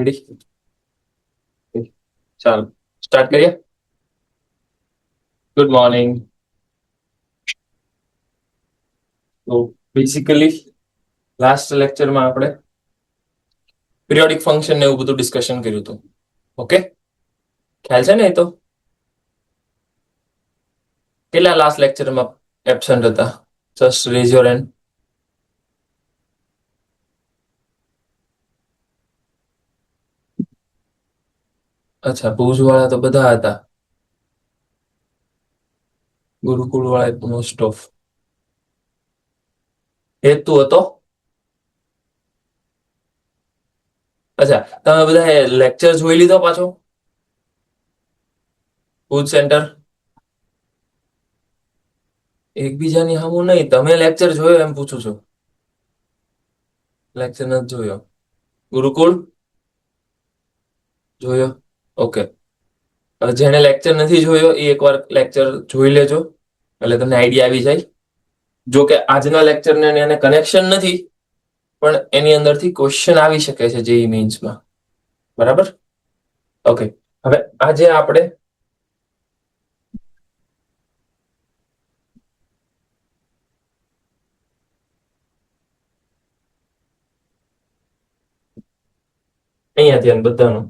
Ready? ચાલો start કરીએ. Good morning. તો બેઝિકલી લાસ્ટ લેક્ચરમાં આપણે પિરિયોડિક ફંક્શન ને એવું બધું ડિસ્કશન કર્યું હતું. ઓકે, ખ્યાલ છે ને? એ તો કેટલા લાસ્ટ લેક્ચરમાં એબસન્ટ હતા? Just rays your hand. અચ્છા, ભુજ વાળા તો બધા હતા. ગુરુકુળ વાળા મોસ્ટ ઓફ. હેતુ હતો. અચ્છા, તમે બધા લેક્ચર જોઈ લીધો પાછો? ભુજ સેન્ટર એકબીજાની સામું નહીં, તમે લેક્ચર જોયો એમ પૂછું છું. લેક્ચર નથી જોયો. ગુરુકુળ જોયો? ઓકે. જેને લેક્ચર નથી જોયો એ એકવાર લેક્ચર જોઈ લેજો, એટલે તમને આઈડિયા આવી જાય. જો કે આજના લેક્ચરને એને કનેક્શન નથી, પણ એની અંદરથી ક્વેશ્ચન આવી શકે છે જેઈ મીન્સમાં. બરાબર? ઓકે, હવે આજે આપણે અહીંયા ધ્યાન બધાનું.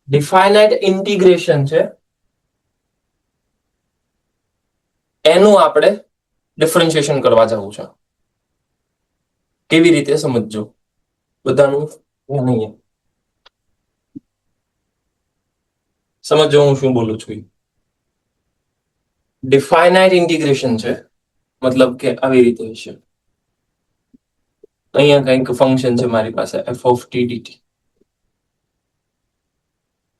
ડિફાઇનાઇટ ઇન્ટિગ્રેશન છે, એનું આપણે ડિફરન્શિએશન કરવા જવું છે. કેવી રીતે સમજજો બધાનું? નહીં સમજો હું શું બોલું છું. ડિફાઇનાઇટ ઇન્ટિગ્રેશન છે, મતલબ કે આવી રીતે હશે. અહીંયા કંઈક ફંક્શન છે મારી પાસે F of T DT.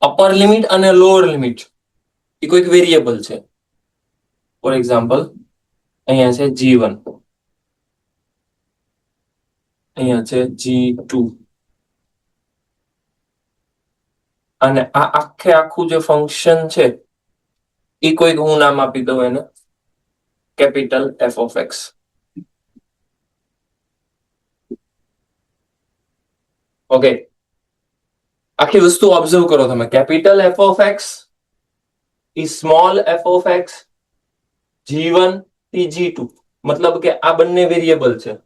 Upper limit અને લોઅર લિમિટ એ કોઈક વેરિયેબલ છે. ફોર એક્ઝામ્પલ અહીંયા છે G1, અહીંયા છે G2, અને આ આખે આખું જે ફંક્શન છે એ કોઈક હું નામ આપી દઉં એને capital F of x. Okay, આખી વસ્તુ ઓબ્ઝર્વ કરો તમે. Capital F of x E small F of x, G1 થી G2, મતલબ કે આ બંને વેરિયેબલ છે.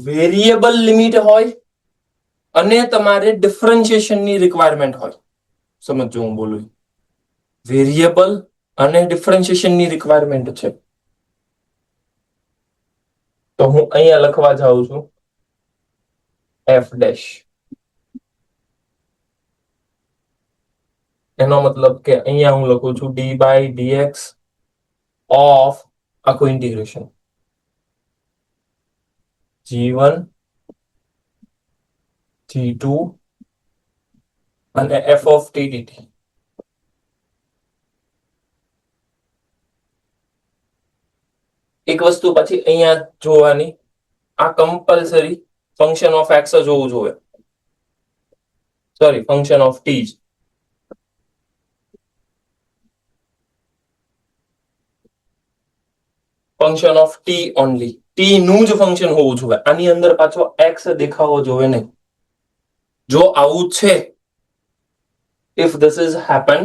વેરિયેબલ લિમિટ હોય અને તમારે ડિફરન્શિએશનની રિક્વાયરમેન્ટ હોય. સમજો હું બોલું. વેરિયેબલ અને ડિફરન્શિએશનની રિક્વાયરમેન્ટ છે, તો હું અહીંયા લખવા જાઉં છું એફ ડેશ. એનો મતલબ કે અહીંયા હું લખું છું ડી બાય ડીએક્સ ઓફ આખું ઇન્ટિગ્રેશન G1 G2 અને એફ ઓફ ટી ડીટી. એક વસ્તુ પછી અહીંયા જોવાની, આ કમ્પલસરી ફંક્શન ઓફ એક્સ જ હોવું જોઈએ. સોરી, ફંક્શન ઓફ ટી જ. Function of T only. T નું જ ફંક્શન હોવું જોઈએ. આની અંદર પાછો એક્સ દેખાવો જોઈએ નહીં. જો આવું છે, ઇફ ધીસ ઇઝ હેપન,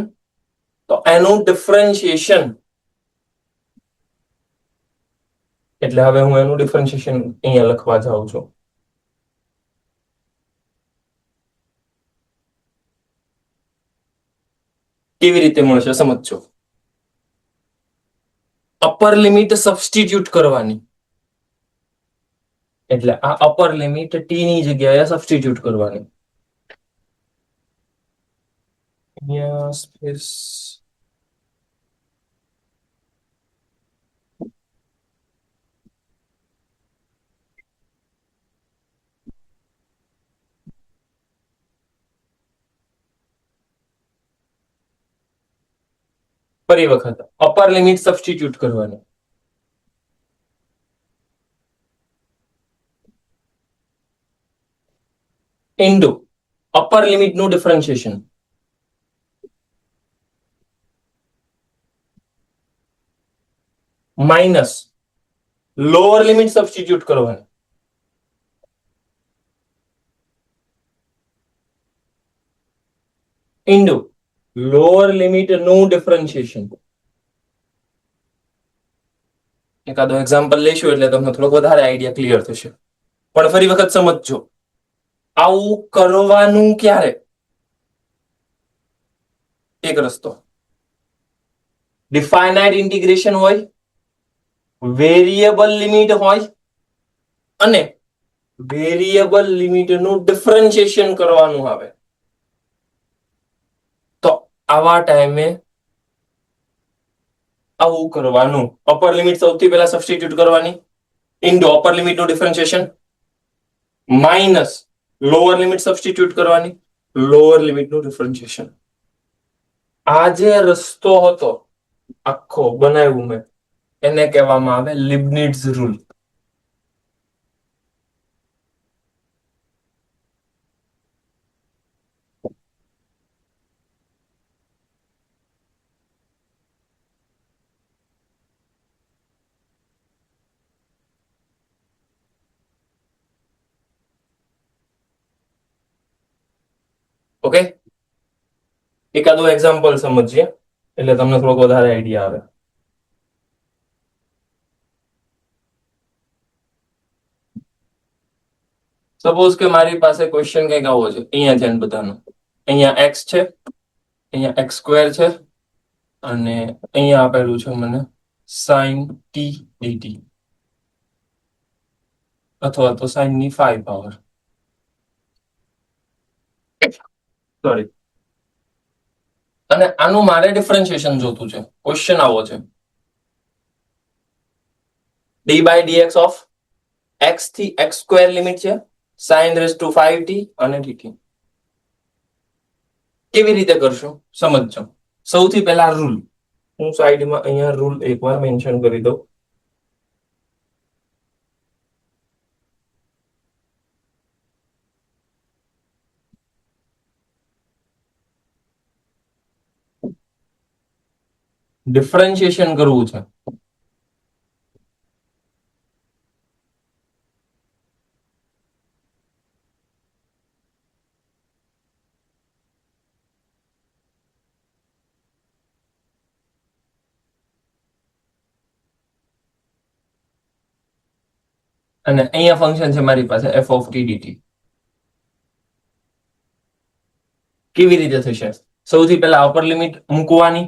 તો એનું ડિફરન્શિએશન, એટલે હવે હું એનું ડિફરન્શિએશન અહીંયા લખવા જાઉં છું. કેવી રીતે મળશે સમજજો. અપર લિમિટ સબસ્ટિટ્યુટ કરવાની, એટલે આ અપર લિમિટ ટી ની જગ્યાએ સબસ્ટિટ્યુટ કરવાની. અહીંયા સ્પેસ ફરી વખત અપર લિમિટ સબસ્ટિટ્યુટ કરવાની, ઇન્ટુ અપર લિમિટ નું differentiation minus lower limit substitute કરવાની, ઇન્ટુ લોઅર લિમિટ નું ડિફરન્શિએશન. એકાદો એક્ઝામ્પલ લઈશું એટલે તમને થોડોક વધારે આઈડિયા ક્લિયર થશે. પણ ફરી વખત સમજજો, આવું કરવાનું ક્યારે? એક રસ્તો, ડિફાઇનાઇટ ઇન્ટિગ્રેશન હોય, વેરિયેબલ લિમિટ હોય અને વેરિયેબલ લિમિટ નું ડિફરન્શિએશન કરવાનું આવે. તો આવા ટાઈમે આવું કરવાનું, અપર લિમિટ સૌથી પહેલા સબસ્ટિટ્યુટ કરવાની, ઇન્ટુ અપર લિમિટ નું differentiation minus lower limit substitute કરવાની, લોઅર લિમિટ નું ડિફરન્શિએશન. આ જે રસ્તો હતો આખો બનાવ્યું મેં, એને કહેવામાં આવે લિબનિટ્ઝ રૂલ. ઓકે, એકાદો એક્ઝામ્પલ સમજીએ એટલે તમને થોડોક વધારે આઈડિયા આવે. સપોઝ કે મારી પાસે ક્વેશ્ચન કંઈક આવો છે, અહીંયા છે બધાનો, અહીંયા એક્સ છે, અહીંયા એક્સ સ્ક્વેર છે અને અહીંયા આપેલું છે મને સાઇન ટી ડીટી અથવા તો સાઇન ની 5 પાવર, સોરી, અને આનું મારે ડિફરન્શિએશન જોતું છે. ક્વેશ્ચન આવો છે, d by dx of x થી એક્સ સ્ક્વેર લિમિટ છે, સાઇન રેસ ટુ 5t અને dt. કેવી રીતે કરશું સમજજો. સૌથી પહેલા રૂલ, હું સાઈડમાં અહીંયા રૂલ એકવાર મેન્શન કરી દઉં. ડિફરન્શિએશન કરવું છે અને અહીંયા ફંક્શન છે મારી પાસે f of t dt. કેવી રીતે થશે? સૌથી પહેલા અપર લિમિટ મૂકવાની,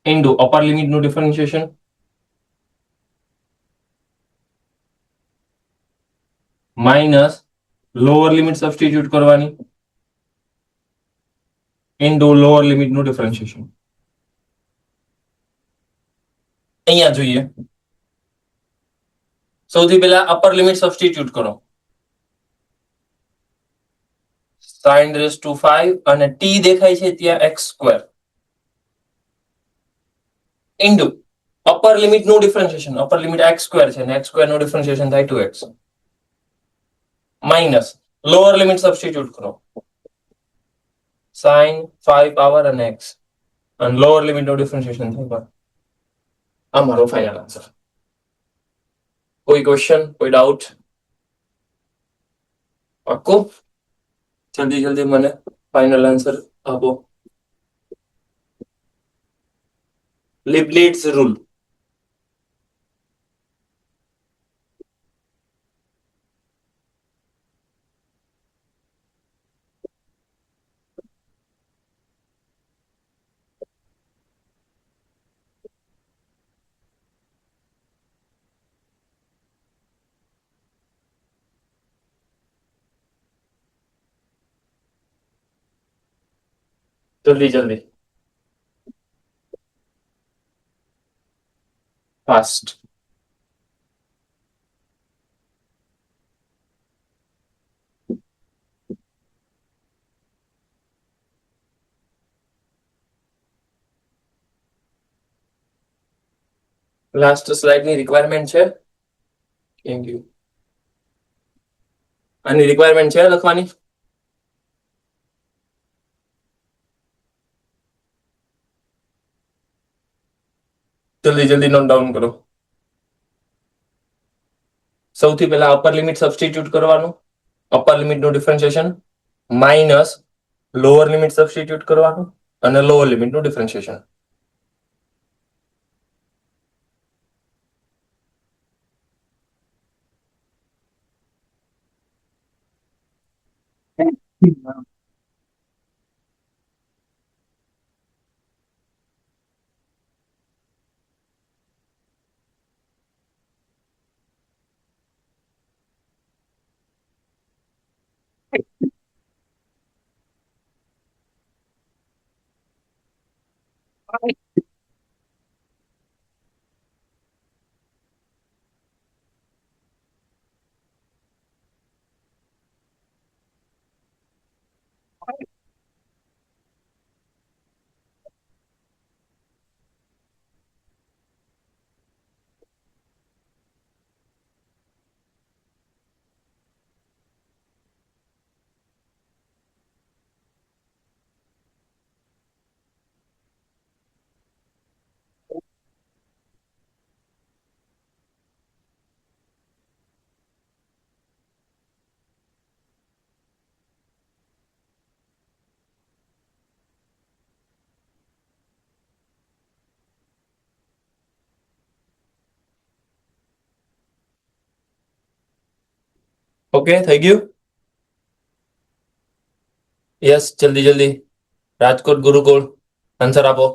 ઇન્ટુ અપર લિમિટ નું differentiation minus lower limit substitute કરવાની, ઇન્ટુ લોઅર લિમિટ નું ડિફરન્શિએશન. અહીંયા જોઈએ, સૌથી પહેલા અપર લિમિટ સબસ્ટિટ્યુટ કરો, સાઇન રેસ ટુ 5 અને t દેખાય છે ત્યાં x square, into upper limit નું differentiation, upper limit x square છે અને એક્સ સ્ક્વેર નું ડિફરન્શિએશન થાય 2x minus lower limit substitute કરો, સાઇન 5 પાવર અને x અને લોઅર લિમિટ નું ડિફરન્શિએશન થાય. આ મારો ફાઇનલ આન્સર. કોઈ ક્વેશ્ચન, કોઈ ડાઉટ? પાક્કું? જલ્દી જલ્દી મને ફાઇનલ આન્સર આપો. Leibniz rule. જલ્દી જલ્દી, ફાસ્ટ. લાસ્ટ સ્લાઇડની રિક્વાયરમેન્ટ છે. Thank you. આની રિક્વાયરમેન્ટ છે લખવાની? જલ્દી નોટ ડાઉન કરો. સૌથી પહેલા અપર લિમિટ સબસ્ટિટ્યુટ કરવાનું, અપર લિમિટનું differentiation minus lower limit substitute કરવાનું અને લોઅર લિમિટનું ડિફરન્શિએશન. ઓકે, થઈ ગયું? યસ, જલ્દી. રાજકોટ ગુરુકુળ આન્સર આપો.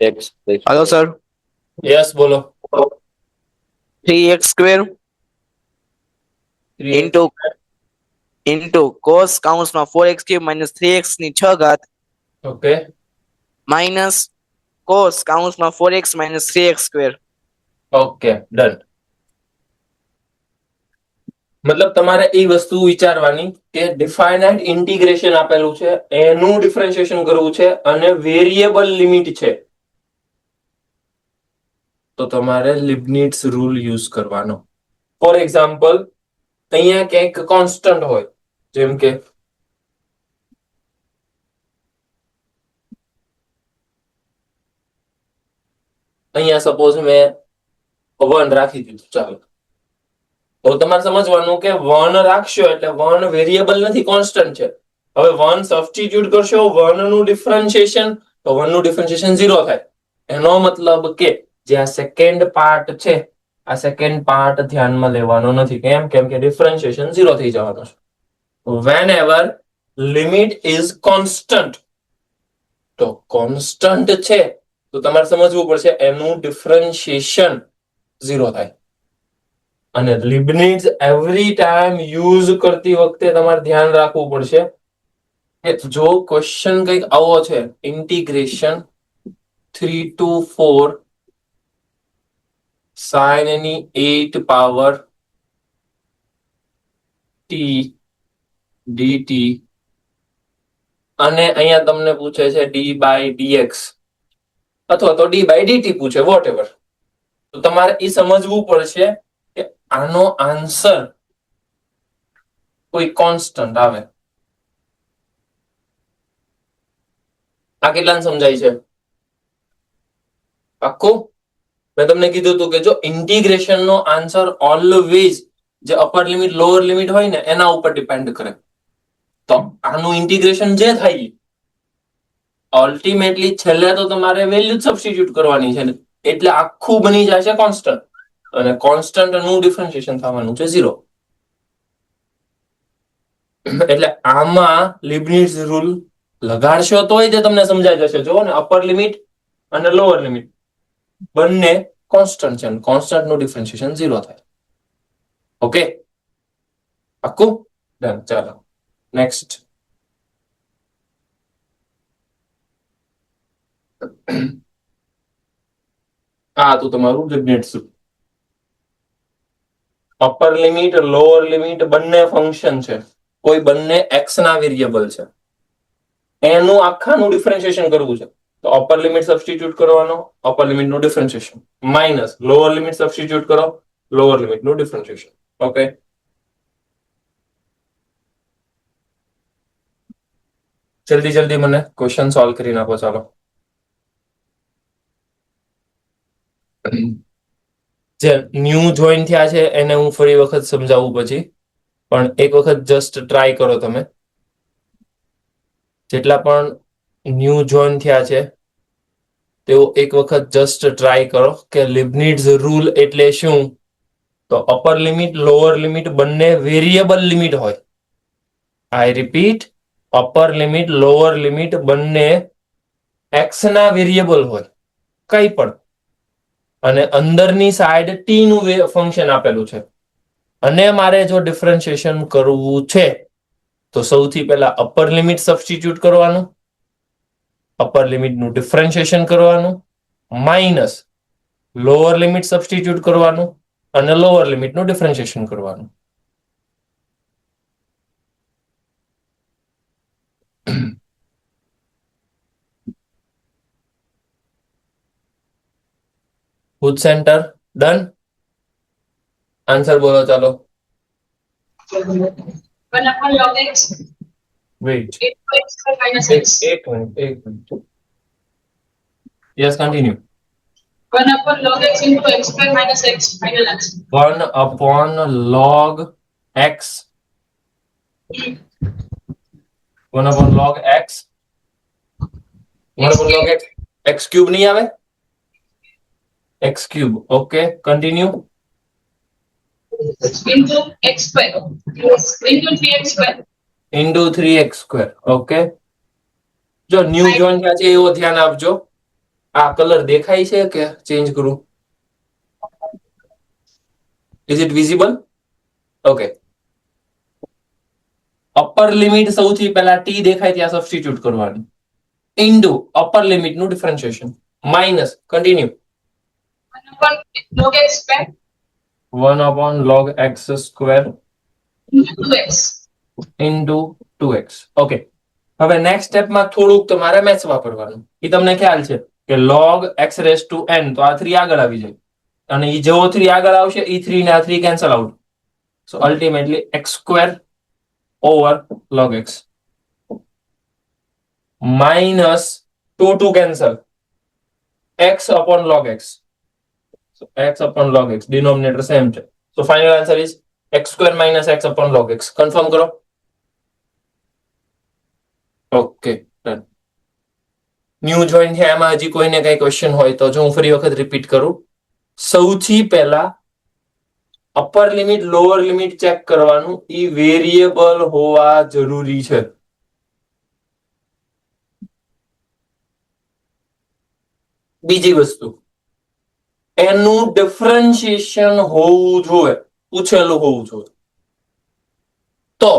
Hello sir. યસ, બોલો. 3x square into cos કાઉન્સમાં 4x cube minus 3x ની 6 ઘાત okay, minus cos કાઉન્સમાં 4x minus 3x square. Okay, done. મતલબ તમારે એ વસ્તુ વિચારવાની કે ડિફાઇનાઇટ ઇન્ટિગ્રેશન આપેલું છે, એનું ડિફરન્શિએશન કરવું છે અને વેરિયેબલ લિમિટ છે, તો તમારે લિબનિટ્ઝ રૂલ યુઝ કરવાનો. ફોર એક્ઝામ્પલ, અહીંયા ક્યાંક કોન્સ્ટન્ટ હોય, જેમ કે અહીંયા સપોઝ મેં 1 રાખી દીધું. ચાલો, હવે તમારે સમજવાનું કે 1 રાખશો એટલે 1 વેરિયેબલ નથી, કોન્સ્ટન્ટ છે. હવે 1 સબસ્ટિટ્યુટ કરશો 1 નું ડિફરન્શિએશન, તો 1 નું ડિફરન્શિએશન 0 થાય. એનો મતલબ કે જે આ સેકન્ડ પાર્ટ છે, આ સેકન્ડ પાર્ટ ધ્યાનમાં લેવાનો નથી. કેમ કે ડિફરન્શિએશન 0 થઈ જવાનું છે. whenever limit is constant, તો કોન્સ્ટન્ટ છે તો તમારે સમજવું પડશે એનું ડિફરન્શિએશન 0 થાય. અને લિબનિટ્ઝ એવરી ટાઈમ યુઝ કરતી વખતે તમારે ધ્યાન રાખવું પડશે કે જો ક્વેશ્ચન કંઈક આવો છે, ઇન્ટિગ્રેશન 3 to 4 sin ની 8 પાવર t dt અને અહીંયા તમને પૂછે છે d by dx અથવા તો d by dt પૂછે, વોટ એવર, તો તમારે એ સમજવું પડશે કે આનો આન્સર કોઈ કોન્સ્ટન્ટ આવે. આ કેટલાને સમજાય છે? પાક્કું? મેં તમને કીધું હતું કે જો ઇન્ટિગ્રેશન નો આન્સર ઓલવેઝ જે અપર લિમિટ લોઅર લિમિટ હોય ને એના ઉપર ડિપેન્ડ કરે. તો આનું ઇન્ટિગ્રેશન જે થાય અલ્ટિમેટલી છેલ્લે તો તમારે વેલ્યુ સબસ્ટિટ્યુટ કરવાની છે ને, એટલે આખું બની જાય છે કોન્સ્ટન્ટ, અને કોન્સ્ટન્ટ નું ડિફરન્શિએશન થવાનું છે 0. એટલે આમાં લિબનિટ્ઝ રૂલ લગાડશો તોય તે તમને સમજાઈ જશે. જો ને, અપર લિમિટ અને લોઅર લિમિટ બંને કોન્સ્ટન્ટ છે, કોન્સ્ટન્ટ નું ડિફરન્શિએશન 0 થાય. ઓકે, પાક્કું? ડન. ચાલો નેક્સ્ટ. આ તો તમારું Leibniz rule. Upper limit lower limit બંને ફંક્શન છે, કોઈ બંને x ના વેરિયેબલ છે, એનું આખાનું ડિફરન્શિએશન કરવું છે. તો અપર લિમિટ સબસ્ટિટ્યુટ કરવાનો, અપર લિમિટ નું differentiation, minus lower limit substitute કરો, લોઅર લિમિટ નું ડિફરન્શિએશન. ઓકે, જલ્દી જલ્દી મને ક્વેશ્ચન સોલ્વ કરી નાખો. ચાલો, જે ન્યૂ જોઈન થયા છે એને હું ફરી વખત સમજાવું પછી, પણ એક વખત જસ્ટ ટ્રાય કરો તમે. જેટલા પણ ન્યૂ જોઈન થયા છે તેઓ એક વખત જસ્ટ ટ્રાય કરો કે લિબનિટ્ઝ રૂલ એટલે શું. તો અપર લિમિટ લોઅર લિમિટ બંને વેરિયેબલ લિમિટ હોય. આઈ repeat, upper limit lower limit બંને એક્સ ના વેરિયેબલ હોય, કઈ પણ. અને અંદરની સાઈડ ટી નું ફંક્શન આપેલું છે, અને મારે જો ડિફરન્શિએશન કરવું છે તો સૌથી પહેલા અપર લિમિટ સબસ્ટિટ્યુટ કરવાનું, અપર લિમિટ નું ડિફરન્શિએશન કરવાનું, માઇનસ લોઅર લિમિટ સબસ્ટિટ્યુટ કરવાનું, અને લોઅર લિમિટ નું ડિફરન્શિએશન કરવાનું. હુડ સેન્ટર ડન. આન્સર બોલો ચાલો. 1 log x wait, into x square minus એક x. એક મિનિટ, એક minute. Yes, continue. 1 log x into x square minus x final answer. 1 log x, 1 log x, 1 log x, x cube નહીં આવે, x cube. Okay, continue. Into x square into 3x square. Into 3x square. Okay, જો new join થયા છે એવો ધ્યાન આપજો. આ colour દેખાય છે કે ચેન્જ કરું? Is it visible? Okay, upper limit સૌથી પહેલા ટી દેખાય ત્યાં સબસ્ટિટ્યુટ કરવાની, ઇન્ટુ અપર લિમિટ નું differentiation, minus continue 1 log x square 1 log x સ્ક્વેર into 2x. Into 2x. Okay, હવે નેક્સ્ટ સ્ટેપમાં થોડુંક તમારે મેથ્સ વાપરવાનું. એ તમને ખ્યાલ છે કે log x raise to n, તો આ 3 આગળ આવી જાય, અને એ જેવો 3 આગળ આવશે એ 3 ને આ 3 cancel out. So ultimately x square over log x minus 2 cancel, x upon log x. So x upon log x, denominator same છે. So final answer is x square minus x upon log x. Confirm કરો. Okay, done. New join છે એમાં હજી કોઈને કઈ question હોય તો જો હું ફરી વખત રિપીટ કરું. સૌથી પહેલા upper limit lower limit check કરવાનું, ઈ વેરિયેબલ હોવા જરૂરી છે. બીજી વસ્તુ, એનું ડિફરન્શિએશન હોવું જોઈએ, પૂછેલું હોવું જોઈએ. તો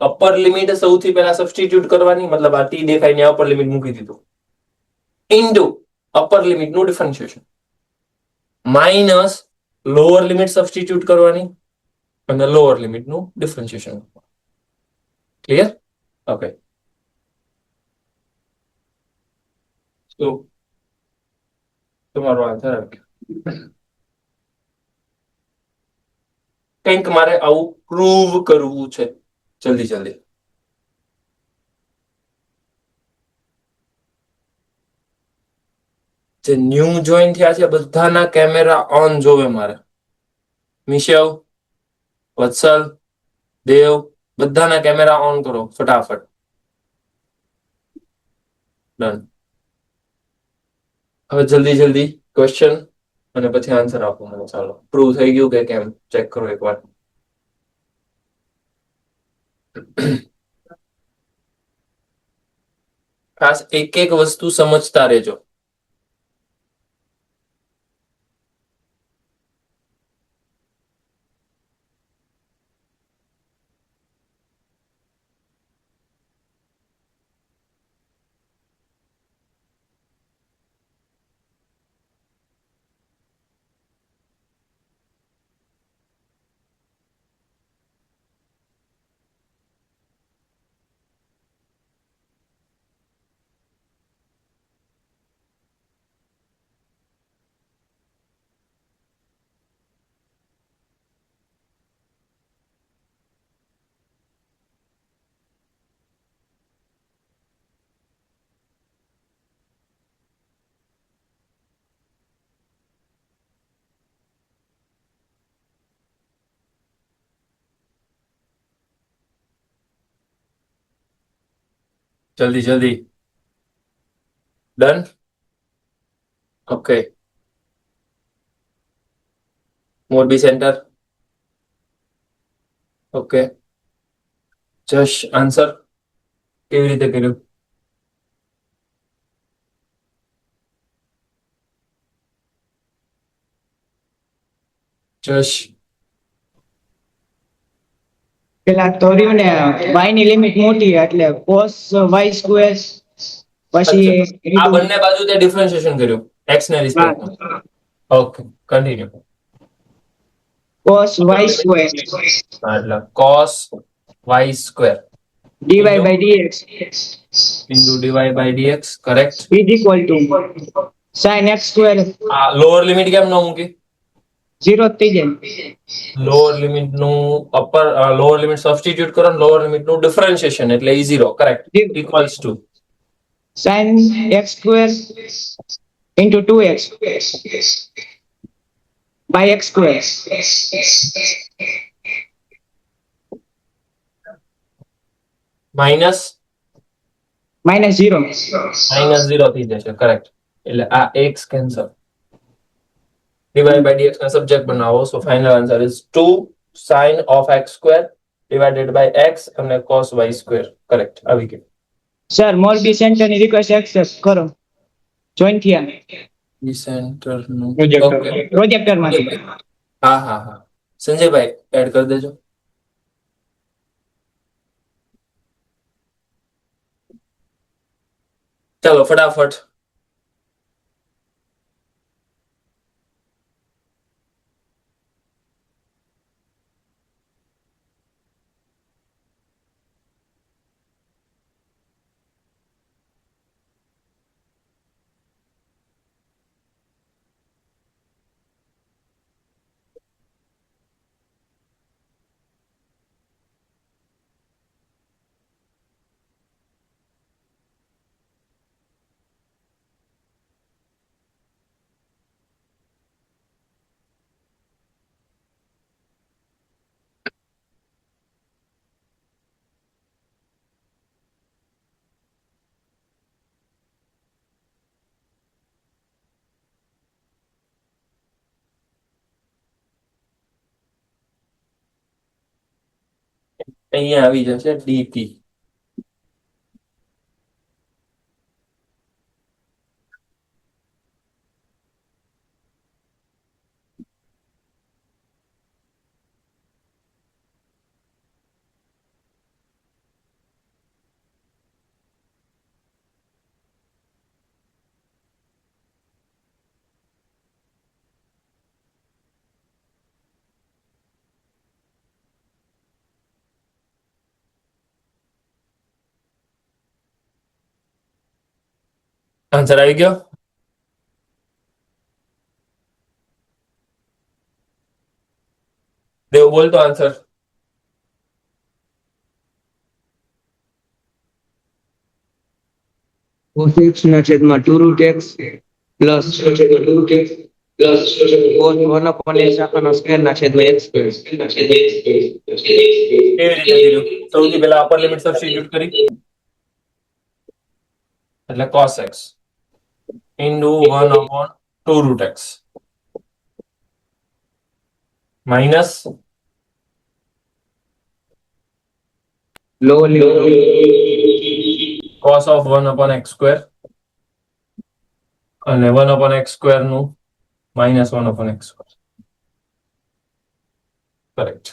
અપર લિમિટ સૌથી પહેલા સબસ્ટિટ્યુટ કરવાની, મતલબ આ ટી દેખાય ને અપર લિમિટ મૂકી દીધું, ઇન્ટુ અપર લિમિટ નું differentiation, minus lower limit substitute કરવાની અને લોઅર લિમિટ નું ડિફરન્શિએશન. ક્લિયર? ઓકે, તો તમારો આન્સર આવી ગયો. કંઈક મારે આવું પ્રૂવ કરવું છે, જલ્દી જલ્દી. જે ન્યૂ જોઈન થયા છે બધાના કેમેરા ઓન જોવે મારે. મિશવ, વત્સલ, દેવ, બધાના કેમેરા ઓન કરો ફટાફટ. ડન. હવે જલ્દી જલ્દી ક્વેશ્ચન અને પછી આન્સર આપો મને. ચાલો, પ્રૂવ થઈ ગયું કે કેમ ચેક કરો એકવાર. ખાસ એક એક વસ્તુ સમજતા રહેજો. જલ્દી જલ્દી. Done. Okay. Morbi centre. Okay. Jash answer કેવી રીતે કર્યું? જશ પેલા તો રહ્યું ને y ની લિમિટ મોટી એટલે cos y સ્ક્વેર પછી આ બંને બાજુ તે ડિફરન્શિએશન કર્યું x ને રિસ્પેક્ટમાં. Okay continue. cos y સ્ક્વેર એટલે cos y સ્ક્વેર dy by dx ઇન્ટુ dy by dx correct. is equal to sin x square આ લોઅર લિમિટ કેમ ન મૂકી? 0 થઈ જાય. લોઅર લિમિટ નું અપર લોઅર લિમિટ સબસ્ટિટ્યુટ કરો ને લોઅર લિમિટ નું ડિફરન્શિએશન એટલે e 0 correct equals to sin x સ્ક્વેર into 2x by x square minus minus 0 minus 0 થઈ જશે કરેક્ટ. એટલે આ x cancel. dy by dx ને સબ્જેક્ટ બનાવો so final answer is 2 sin of x square divided by x અને cos y square correct આવી ગયું. સર મોરબી સેન્ટર ની રિક્વેસ્ટ એક્સેપ્ટ કરો જોઈન થયા ઈ સેન્ટર નું પ્રોજેક્ટર Okay. પ્રોજેક્ટર માંથી હા હા હા સંજયભાઈ એડ કરી દેજો. ચાલો ફટાફટ. અહીંયા આવી જશે ડીપી. આન્સર આવી ગયો. દેવ બોલ તો આન્સર. cos x ના છેદમાં 2 root x plus cos 1 upon x આખાનો સ્ક્વેર ના છેદમાં x સ્ક્વેર કેવી રીતે કર્યું? સૌથી પહેલા અપર લિમિટ સબસ્ટિટ્યુટ કરી એટલે cos x into 1 upon 2 root x minus lower limit cos of 1 upon x square અને 1 upon x square નું minus 1 upon x square correct.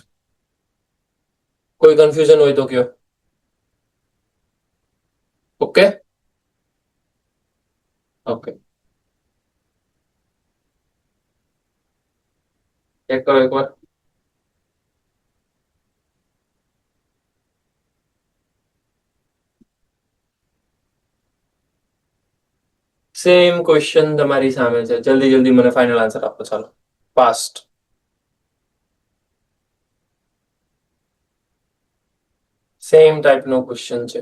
કોઈ કન્ફ્યુઝન હોય તો કયો. ઓકે ઓકે ચેક કરો એકવાર. સેમ ક્વેશ્ચન તમારી સામે છે. જલ્દી જલ્દી મને ફાઇનલ આન્સર આપો. ચાલો ફાસ્ટ. સેમ ટાઈપનો ક્વેશ્ચન છે.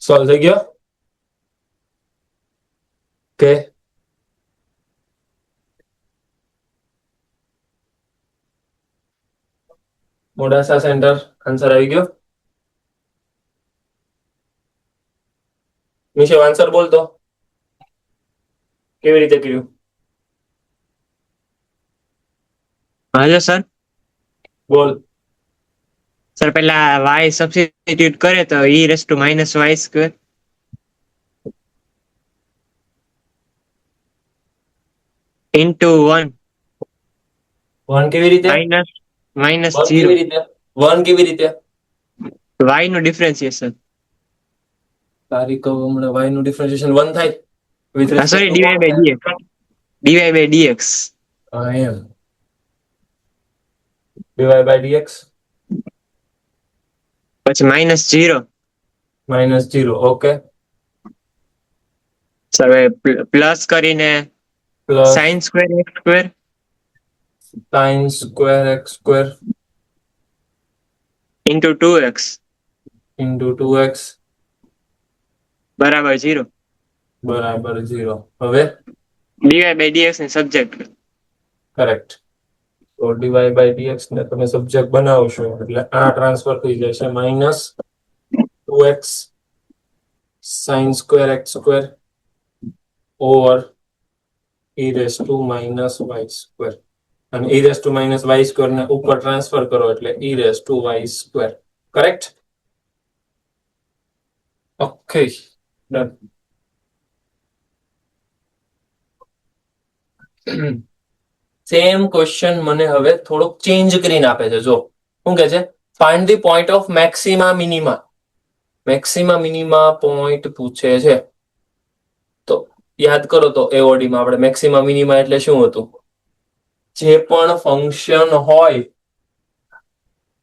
સોલ્વ થઈ ગયો કે મોડાસા સેન્ટર આન્સર આવી ગયો નિશેવ આન્સર બોલતો કેવી રીતે કર્યું हेलो सर બોલ सर पहला y सब्स्टिट्यूट करे तो e raise to minus y square into 1 one કેવી રીતે माइनस माइनस વન 0 કેવી રીતે વન કેવી રીતે y નું ડિફરન્શિએશન તારી કહું હમણાં y નું ડિફરન્શિએશન 1 થાય with respect sorry to dy what by થાય? ડીએક્સ ડીવાય બાય ડીએક્સ હા એમ dy by dx પછી minus 0 minus 0 okay sir plus કરીને plus sine square x square sin square x square into 2x into 2x બરાબર 0 બરાબર 0 હવે dy by dx ની subject correct તો dy by dx ને તમે સબ્જેક્ટ બનાવશો એટલે આ ટ્રાન્સફર થઈ જશે minus 2x sin square x square over e raised to minus y square અને e raised to minus y square ને ઉપર ટ્રાન્સફર કરો એટલે e raised to y square correct okay done same question મને હવે થોડોક ચેન્જ કરીને આપે છે જો શું કે છે find the point of maxima minima point પૂછે છે તો યાદ કરો તો એઓડી માં આપણે મેક્સિમા મિનિમા એટલે શું હતું જે પણ ફંક્શન હોય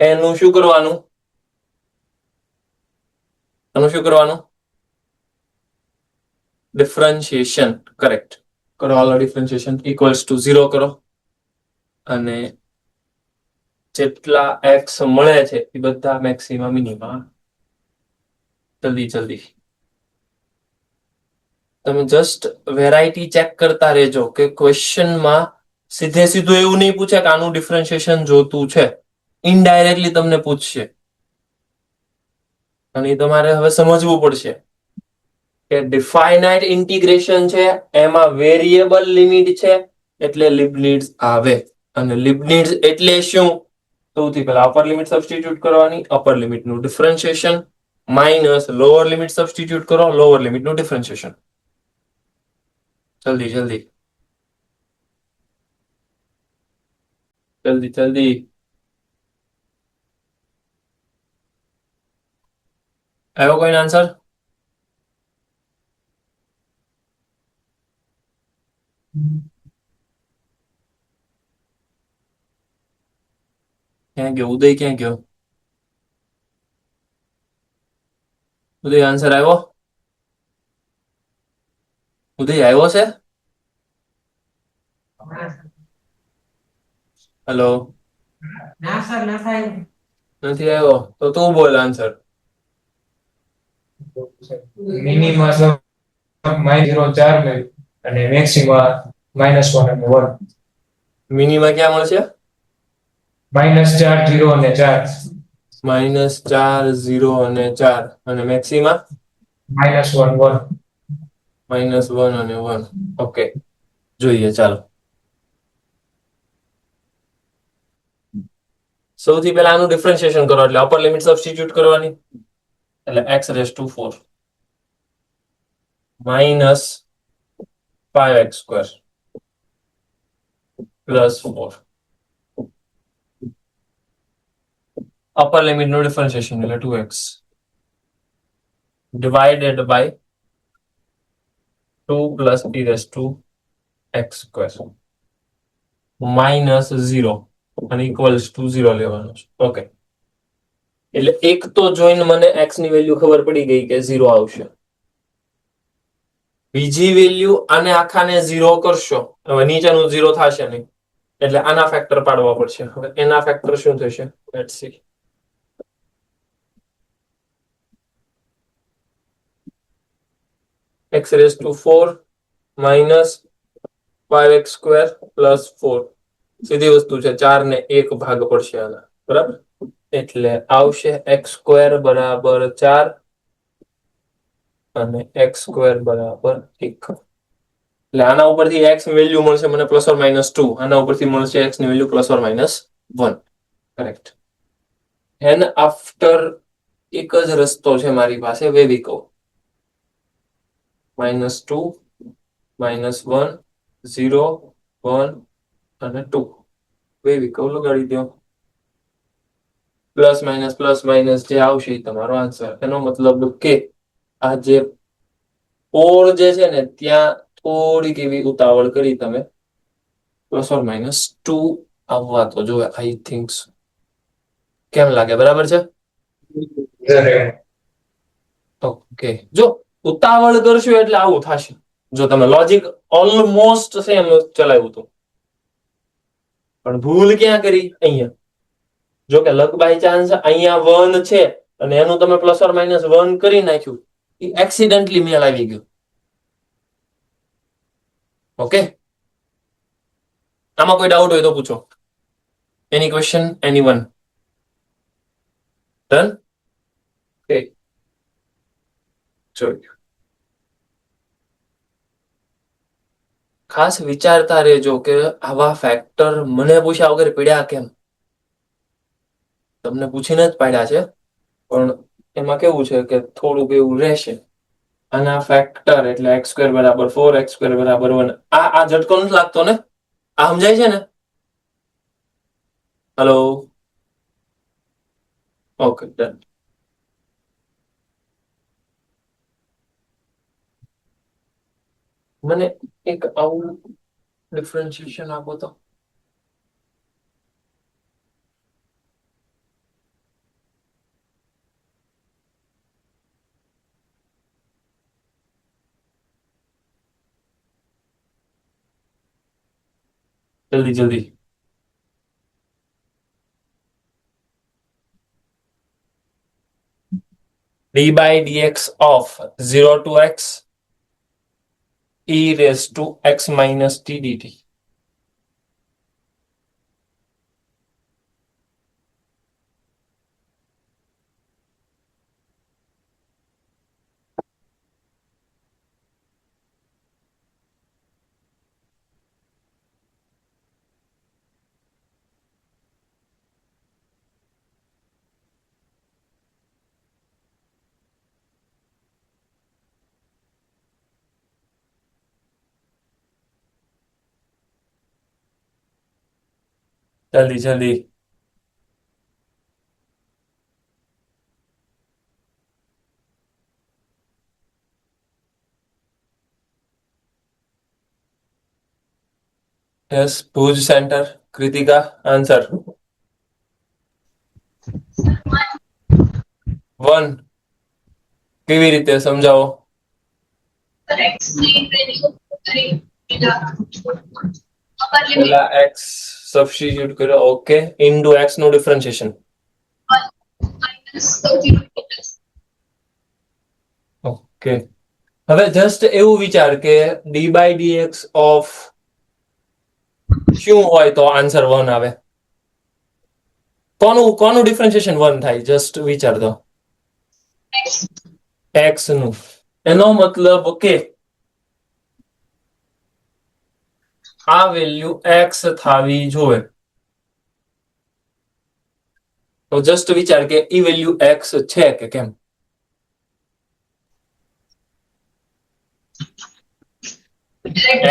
એનું શું કરવાનું ડિફરન્શિએશન કરેક્ટ કરો હાલો ડિફરન્શિએશન ઇક્વલ્સ ટુ 0 કરો અને જેટલા એક્સ મળે છે એ બધા મેક્સિમા મિનિમા જલ્દી તમે જસ્ટ વેરાયટી ચેક કરતા રહેજો કે ક્વેશ્ચનમાં સીધે સીધું એવું નહીં પૂછે કે આનું ડિફરન્શિએશન જોતું છે ઇનડાયરેક્ટલી તમને પૂછશે અને એ તમારે હવે સમજવું પડશે કે ડિફાઇનાઇટ ઇન્ટિગ્રેશન છે એમાં વેરિયેબલ લિમિટ છે એટલે લિબનિટ્ઝ આવે અને લિબનિટ્ઝ એટલે શું સૌથી પહેલા અપર લિમિટ સબસ્ટિટ્યુટ કરવાની અપર લિમિટ નું differentiation minus lower limit substitute કરો લોઅર લિમિટ નું ડિફરન્શિએશન જલ્દી આવ્યો કોઈનો આન્સર ક્યાં ગયો ઉદય ક્યાં ગયો ઉદય આન્સર આવ્યો છે હેલો નથી આવ્યો તો તું બોલ આન્સર મિનિમા -0.4 અને મેક્સિમા -1 અને 1. મિનિમા ક્યાં મળશે? -4 0 અને 4. -4 0 અને 4 અને મેક્સિમા -1 1. -1 અને 1. ઓકે, જોઈએ ચાલો. સૌથી પહેલા આનું ડિફરન્શિએશન કરો એટલે અપર લિમિટ સબસ્ટિટ્યુટ કરવાની એટલે x⁴ -5x² +4 અપર લિમિટ નું ડિફરન્શિએશન એટલે 2x ડિવાઇડેડ બાય 2 + e⁻x² -0 અને ઇક્વલ્સ ટુ 0 લેવાનું છે. ઓકે, એટલે એક તો જોઈને મને x ની વેલ્યુ ખબર પડી ગઈ કે 0 આવશે. બીજી વેલ્યુ આને આખાને 0 કરશો, હવે નીચેનું 0 થશે નહીં એટલે આના ફેક્ટર પાડવા પડશે. હવે એના ફેક્ટર શું થશે? Let's see. x⁴ -5x² +4 સીધી વસ્તુ છે, 4 ને 1 ભાગ પડશે આના, બરાબર? એટલે આવશે x² બરાબર 4 અને x² બરાબર 1. એટલે આના ઉપરથી x ની વેલ્યુ મળશે મને ±2, આના ઉપરથી મળશે x ની વેલ્યુ ±1. કરેક્ટ. એન આફ્ટર એક જ રસ્તો છે મારી પાસે, વેવી કહું -2 -1 0 1 અને 2 વેવી કહું લગાડી દો. પ્લસ માઇનસ જે આવશે એ તમારો આન્સર. એનો મતલબ કે આ જે ઓર જે છે ને ત્યાં થોડીક એવી ઉતાવળ કરી તમે, ±2 આવવા તો જોવે. આઈ થિંક કેમ લાગે? બરાબર છે? ઓકે, જો ઉતાવળ કરશો એટલે આવું થશે. જો તમે લોજિક ઓલમોસ્ટ સેમ ચલાવ્યું હતું, પણ ભૂલ ક્યાં કરી? અહીંયા. જો કે લક બાય ચાન્સ અહીંયા 1 છે અને એનું તમે ±1 કરી નાખ્યું, એ એક્સિડન્ટલી મેળ આવી ગયું. ઓકે, આમાં કોઈ ડાઉટ હોય તો પૂછો. Any question? Anyone? Done? Okay, જોયું. ખાસ વિચારતા રહેજો કે આવા ફેક્ટર મને પૂછ્યા વગર પડ્યા કેમ. તમને પૂછીને જ પાડ્યા છે, પણ એમાં કેવું છે કે થોડુંક એવું રહેશે. આના ફેક્ટર એટલે x² બરાબર 4 x² બરાબર 1. આ ઝટકો નથી લાગતો ને? આ સમજાય છે ને? હેલો? Okay, done. મને એક આવું ડિફરન્શિએશન આપો તો. જલ્દી જલ્દી. d/dx of 0 to x e⁻x - t dt. જલ્દી જલ્દી. Yes, Bhuj centre. Kritika, answer 1. કેવી રીતે સમજાવો? x ની વેલ્યુ પેલા x સબસ્ટિટ્યુટ કરો. ઓકે, ઇનટુ x નું ડિફરન્શિએશન. ઓકે, હવે જસ્ટ એવું વિચાર કે d/dx ઓફ શું હોય તો આન્સર 1 આવે? કોનું ડિફરન્શિએશન 1 થાય? જસ્ટ વિચાર દો. X. એક્સ નું. એનો મતલબ કે આ વેલ્યુ એક્સ થાવી જોઈએ. તો જસ્ટ વિચાર કે ઈ વેલ્યુ એક્સ છે કે કેમ?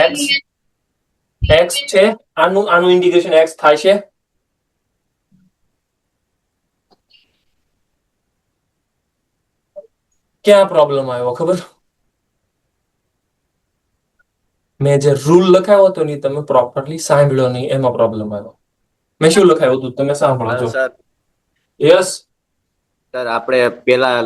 એક્સ એક્સ છે. આનું ઇન્ટિગ્રેશન એક્સ થાય છે. ક્યાં પ્રોબ્લેમ આવ્યો ખબર? મેં જે રૂલ લખાયો હતો ને તમે પ્રોપરલી સાંભળ્યો નહીં, એમાં પ્રોબ્લેમ આવ્યો. મેં શું લખાયું હતું તમે સાંભળો છો? Sir yes. સર આપણે પેલા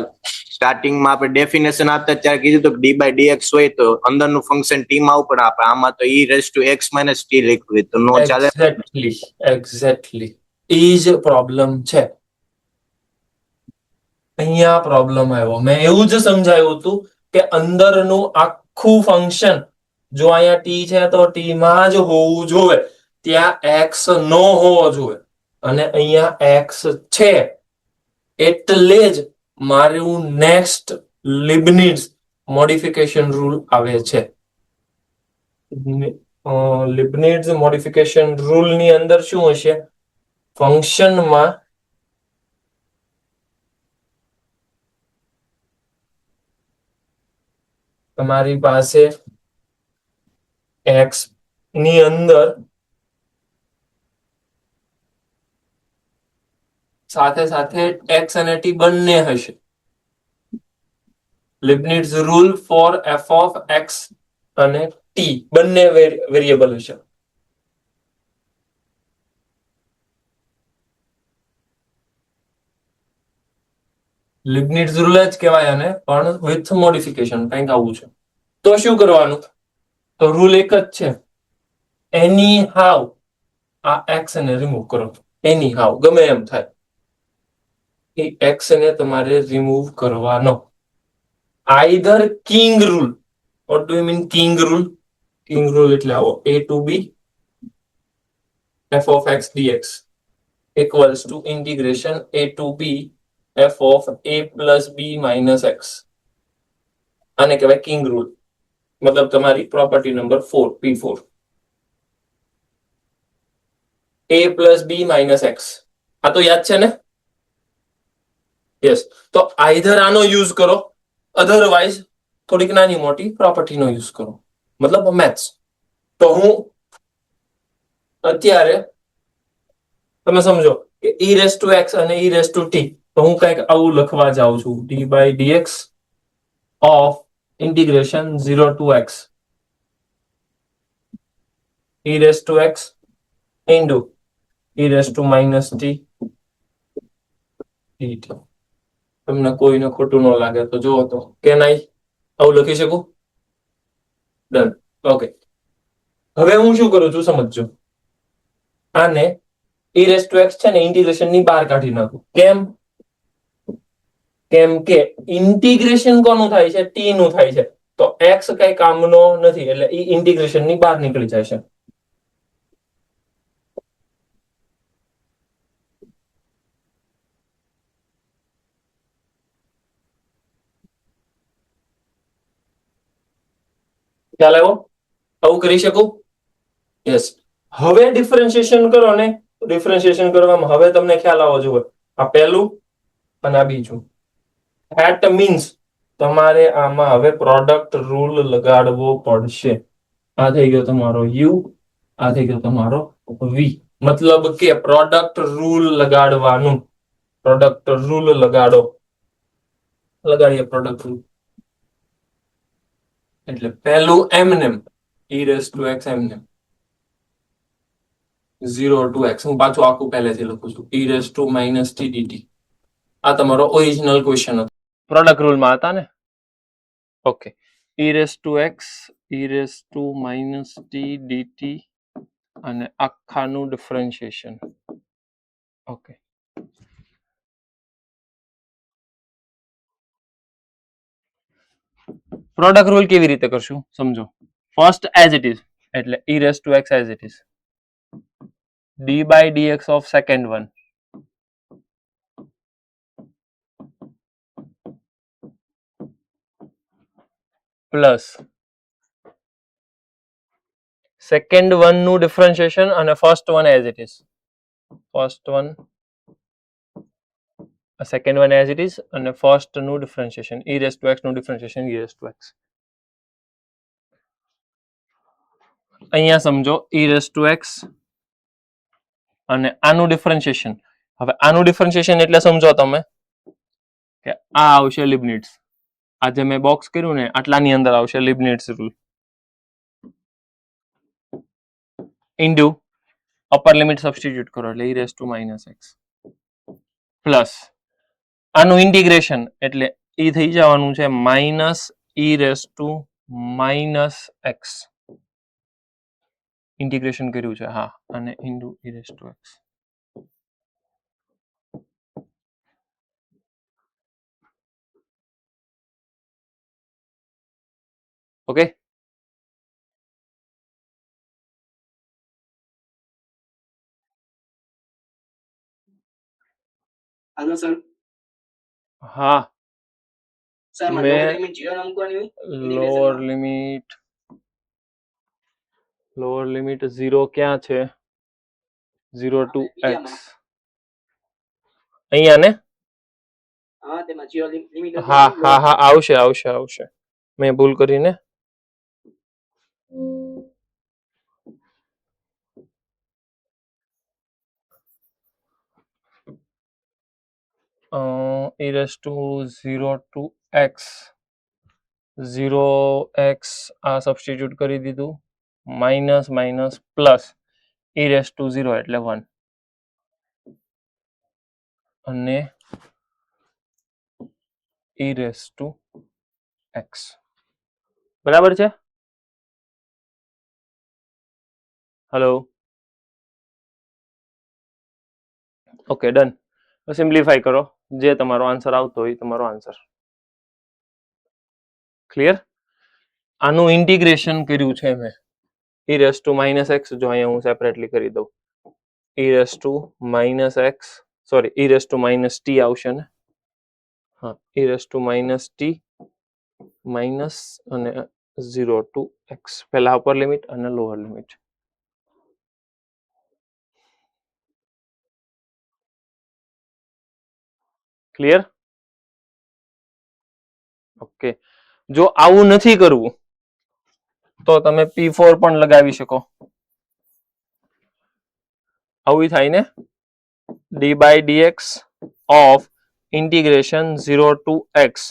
સ્ટાર્ટિંગમાં આપણે ડેફિનેશન આપતા ત્યારે કીધું તો ડી બાય ડીએક્સ હોય તો અંદરનું ફંક્શન ટી માં આવું, પણ આપણે આમાં તો ઈ raise to x minus T લખ્યું તો નો ચાલે. એક્ઝેક્ટલી ઈ જ પ્રોબ્લેમ છે. અહીંયા પ્રોબ્લેમ આવ્યો. મેં એવું જ સમજાયું હતું કે અંદરનું આખું ફંક્શન જો અહીંયા ટી છે તો ટી માં જ હોવું જોઈએ, ત્યાં એક્સ નો હોવો જોઈએ. અને અહીંયા એક્સ છે એટલે જ મારું નેક્સ્ટ લિબનિટ્ઝ મોડિફિકેશન રૂલ આવે છે. લિબનિટ્ઝ મોડિફિકેશન રૂલ ની અંદર શું હશે? ફંક્શનમાં તમારી પાસે એક્સ ની અંદર સાથે સાથે એક્સ અને ટી બંને હશે. Leibniz rule for f of x અને ટી બંને વેરિયેબલ હશે. લિબનિટ્ઝ રૂલ જ કહેવાય આને, પણ વિથ મોડિફિકેશન કંઈક આવું છે. તો શું કરવાનું? તો રૂલ એક જ છે. એની હાઉ આ એક્સ ને રિમૂવ કરો. એની હાઉ ગમે એમ થાય એ એક્સ ને તમારે રિમૂવ કરવાનો. Either king rule. What do you mean king rule? King rule એટલે આવો, a to b f of x dx equals to integration a to b f of a plus b minus x. આને કહેવાય king rule. મતલબ તમારી property number 4 p4 a plus b minus x. આ તો યાદ છે ને? યસ. તો આઈધર આનો યુઝ કરો, અધરવાઇઝ થોડીક નાની મોટી પ્રોપર્ટીનો યુઝ કરો, મતલબ મેથ્સ. તો હું અત્યારે તમે સમજો કે ઈ રેસ ટુ એક્સ અને ઈ રેસ ટુ ટી, તો હું કંઈક આવું લખવા જાઉં છું. D by dx of integration 0 to x e raise to x into e raise to minus t dt. તમને કોઈને ખોટું ન લાગે તો જુઓ તો કે નહીં આવું લખી શકું? ડન. ઓકે. હવે હું શું કરું છું સમજજો. આને e raised to x છે ને ઇન્ટિગ્રેશન ની બહાર કાઢી નાખું. કેમ? કેમ કે ઇન્ટિગ્રેશન કોનું થાય છે? t નું થાય છે. તો x કઈ કામનો નથી એટલે ઈ ઇન્ટિગ્રેશન ની બહાર નીકળી જાય છે. ખ્યાલ આવ્યો? આવું કરી શકું? યસ. હવે ડિફરન્શિએશન કરો ને, ડિફરન્શિએશન કરવામાં હવે તમને ખ્યાલ આવવો જોઈએ. આ પહેલું અને આ બીજું. ધેટ મીન્સ તમારે આમાં હવે પ્રોડક્ટ રૂલ લગાડવો પડશે. આ થઈ ગયો તમારો u, આ થઈ ગયો તમારો v. મતલબ કે પ્રોડક્ટ રૂલ લગાડવાનું. પ્રોડક્ટ રૂલ લગાડો. લગાડીએ પ્રોડક્ટ રૂલ. એટલે પહેલું એમનેમ e raised to x એમનેમ 0 to x. હું પાછું આખું પહેલેથી લખું છું. e raised to minus t dt. આ તમારો ઓરિજિનલ ક્વેશ્ચન હતો, પ્રોડક્ટ રૂલમાં હતા ને? Okay. e raised to x, e raised to minus t dt અને આખાનું ડિફરન્શિએશન. ઓકે. પ્રોડક્ટ રૂલ કેવી રીતે કરશું સમજો. ફર્સ્ટ એઝ ઇટ ઇઝ એટલે e raised to x as it is. D by d x of second one plus second one નું differentiation અને first one as it is first one second one as it is અને first નું differentiation e raise to x નું differentiation e raise to x. અહીંયા સમજો ઈ raise to x અને આનું differentiation. હવે આનું ડિફરન્શિએશન એટલે સમજો તમે કે આ આવશે લિબનિટ્ઝ. આ જે મેં બોક્સ કર્યું ને આટલાની અંદર આવશે Leibniz rule into upper limit substitute કરો એટલે e raise to minus x plus આનું ઇન્ટિગ્રેશન એટલે ઈ થઈ જવાનું છે minus e raise to minus x. Integration કર્યું છે હા અને into e raise to x. Okay hello sir હા सर मैं- मैं लिमिट 0 મૂકવાની હોય લોઅર લિમિટ 0 ક્યાં છે 0 ટુ એક્સ અહીંયા ને હા તેમાં 0 લિમિટ હા હા હા આવશે આવશે આવશે મેં ભૂલ કરીને e raised to 0 to x 0x આ સબસ્ટિટ્યુટ કરી દીધું minus minus plus e raised to 0 એટલે 1 અને e raised to x બરાબર છે. Hello okay done. સિમ્પ્લિફાઈ કરો જે તમારો આન્સર આવતો હોય તમારો આન્સર ક્લિયર. આનું ઇન્ટિગ્રેશન કર્યું છે મેં ઈ રેસ ટુ માઇનસ એક્સ. જો અહીંયા હું સેપરેટલી કરી દઉં ઈ raise to minus x sorry E raise to minus T આવશે ને હા ઈ raise to minus T minus અને 0 ટુ એક્સ પહેલા અપર લિમિટ અને લોઅર લિમિટ. Clear okay. જો આવું નથી કરવું તો તમે P4 પણ લગાવી શકો. આવું થાય ને d by dx of integration 0 to x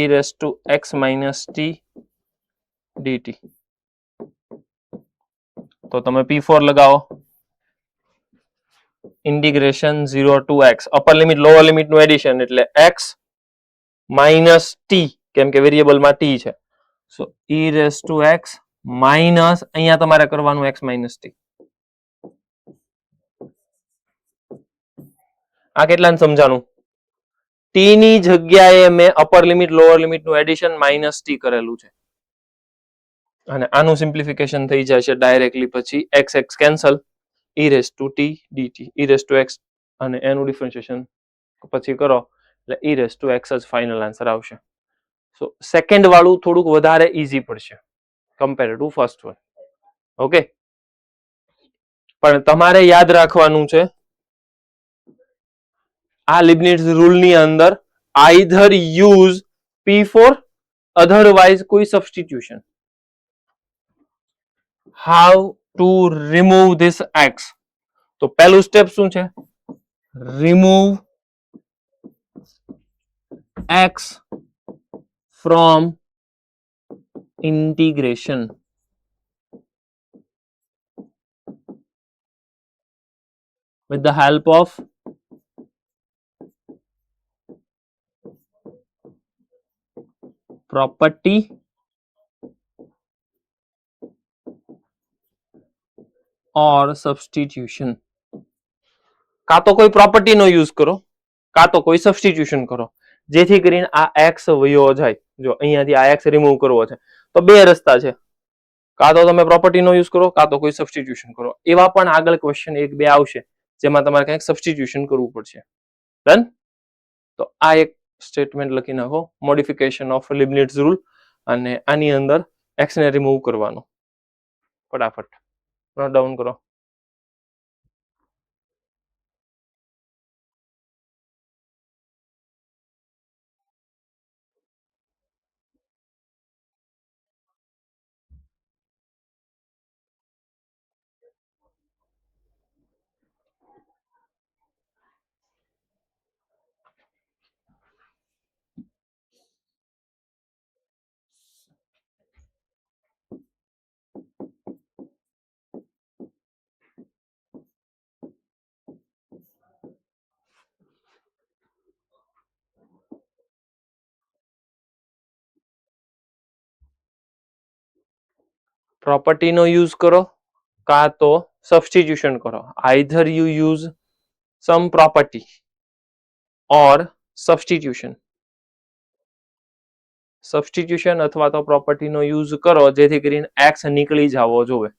e raised to x minus t dt. તો તમે P4 લગાવો integration 0 to x upper limit lower limit નું એડિશન એટલે x માઇનસ t કેમ કે વેરિયેબલમાં t છે so e raised to x minus અહીંયા તમારે કરવાનું x માઇનસ t. આ કેટલાને સમજાણું t ની જગ્યાએ મેં અપર લિમિટ લોઅર લિમિટ નું એડિશન માઇનસ t કરેલું છે અને આનું સિમ્પ્લિફિકેશન થઈ જશે ડાયરેક્ટલી પછી x x cancel e raised to t dt e raised to x અને એનું ડિફરન્શિએશન પછી કરો એટલે e raised to x જ ફાઇનલ આન્સર આવશે. સો સેકન્ડ વાળું થોડુંક વધારે ઈઝી પડશે compare to first one. Okay પણ તમારે યાદ રાખવાનું છે આ લિબનિટ્ઝ રૂલ ની અંદર આઈધર યુઝ P4 અધરવાઇઝ કોઈ substitution. How to remove this x તો પહેલું સ્ટેપ શું છે remove x from integration. with the help of property or substitution. કાં તો કોઈ પ્રોપર્ટી નો યુઝ કરો કાં તો કોઈ સબસ્ટિટ્યુશન કરો જેથી કરીને આ x વયો જાય. જો અહીંયાથી આ x રિમૂવ કરવો છે તો બે રસ્તા છે કાં તો તમે પ્રોપર્ટીનો યુઝ કરો, કાં તો કોઈ સબસ્ટિટ્યુશન કરો. એવા પણ આગળ ક્વેશ્ચન 1-2 આવશે જેમાં તમારે કંઈક સબસ્ટિટ્યુશન કરવું પડશે. ડન? તો આ એક સ્ટેટમેન્ટ લખી નાખો, મોડિફિકેશન ઓફ લિબનિટ્ઝ રૂલ, અને આની અંદર x ને રિમૂવ કરવાનો. ફટાફટ નોટ ડાઉન કરો. પ્રોપર્ટીનો યુઝ કરો કાં તો સબસ્ટિટ્યુશન કરો. Either you use some property or substitution. Substitution અથવા તો પ્રોપર્ટીનો યુઝ કરો જેથી કરીને એક્સ નીકળી જવો જોઈએ.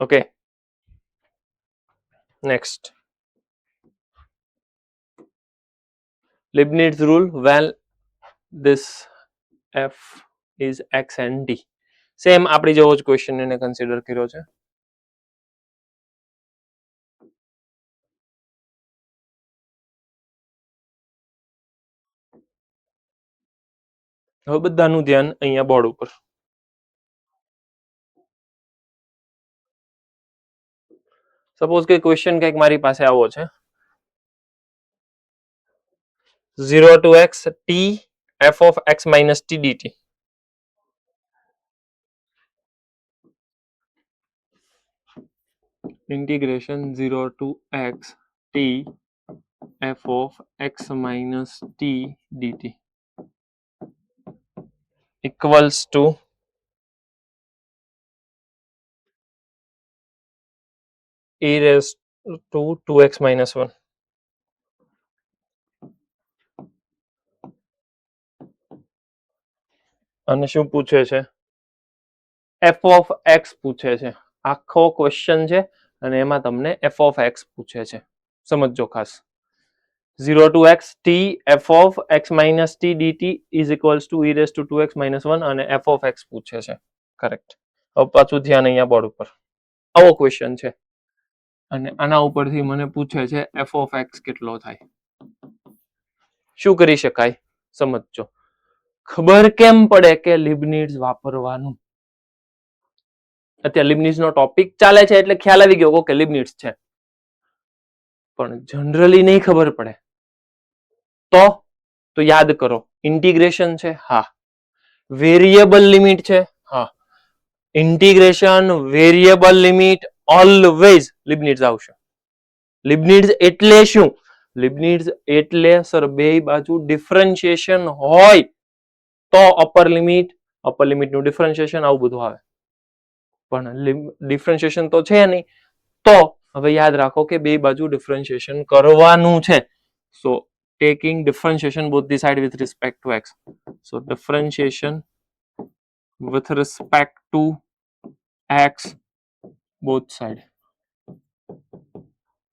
Okay, next. Leibniz rule when this f is x and t. Same આપણી જેવો જ ક્વેશ્ચન એને કન્સિડર કર્યો છે. હવે બધાનું ધ્યાન અહીંયા બોર્ડ ઉપર. સપોઝ કે ક્વેશ્ચન કંઈક મારી પાસે આવો છે, 0 to x t f of x minus t dt. Integration 0 to x t f of x minus t dt equals to e raised to 2x minus 1. અને શું પૂછે છે? f of x પૂછે છે. આખો ક્વેશ્ચન છે અને એમાં તમને f of x પૂછે છે. સમજો ખાસ. 0 to x t f of x minus t dt is equals to e raised to 2x minus 1 અને f of x પૂછે છે. કરેક્ટ. હવે પાછું ધ્યાન અહીંયા બોર્ડ ઉપર. આવો ક્વેશ્ચન છે અને આના ઉપરથી મને પૂછે છે f of x કેટલો થાય. શું કરી શકાય? સમજો. ખબર કેમ પડે કે લિબનિટ્ઝ વાપરવાનું? અત્યારે લિબનિટ્ઝ નો ટોપિક ચાલે છે એટલે ખ્યાલ આવી ગયો કે લિબનિટ્ઝ છે, પણ જનરલી નહીં ખબર પડે તો યાદ કરો. ઇન્ટિગ્રેશન છે, હા. વેરિયેબલ લિમિટ છે, હા. ઇન્ટિગ્રેશન, વેરિયેબલ લિમિટ, ઓલવેઝ લિબનિટ્ઝ આવશે. લિબનિટ્ઝ એટલે શું? લિબનિટ્ઝ એટલે સર બે બાજુ ડિફરન્શિએશન હોય તો અપર લિમિટ નું ડિફરન્શિએશન આવું બધું આવે. પણ ડિફરન્શિએશન તો છે નહીં, તો હવે યાદ રાખો કે બે બાજુ ડિફરન્શિએશન કરવાનું છે. સો taking differentiation both the side with respect to x. So differentiation with respect to x both side.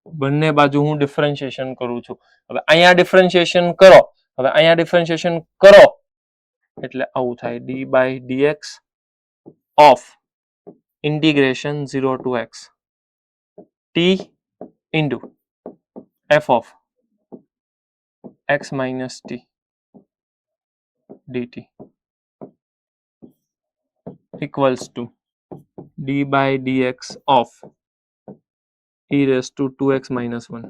બંને બાજુ હું ડિફરન્શિએશન કરું છું. હવે અહીંયા ડિફરન્શિએશન કરો, હવે અહીંયા ડિફરન્શિએશન કરો એટલે આવું થાય d by dx of integration 0 to x t into f of x minus t dt equals to d by dx of e raised to 2x minus 1.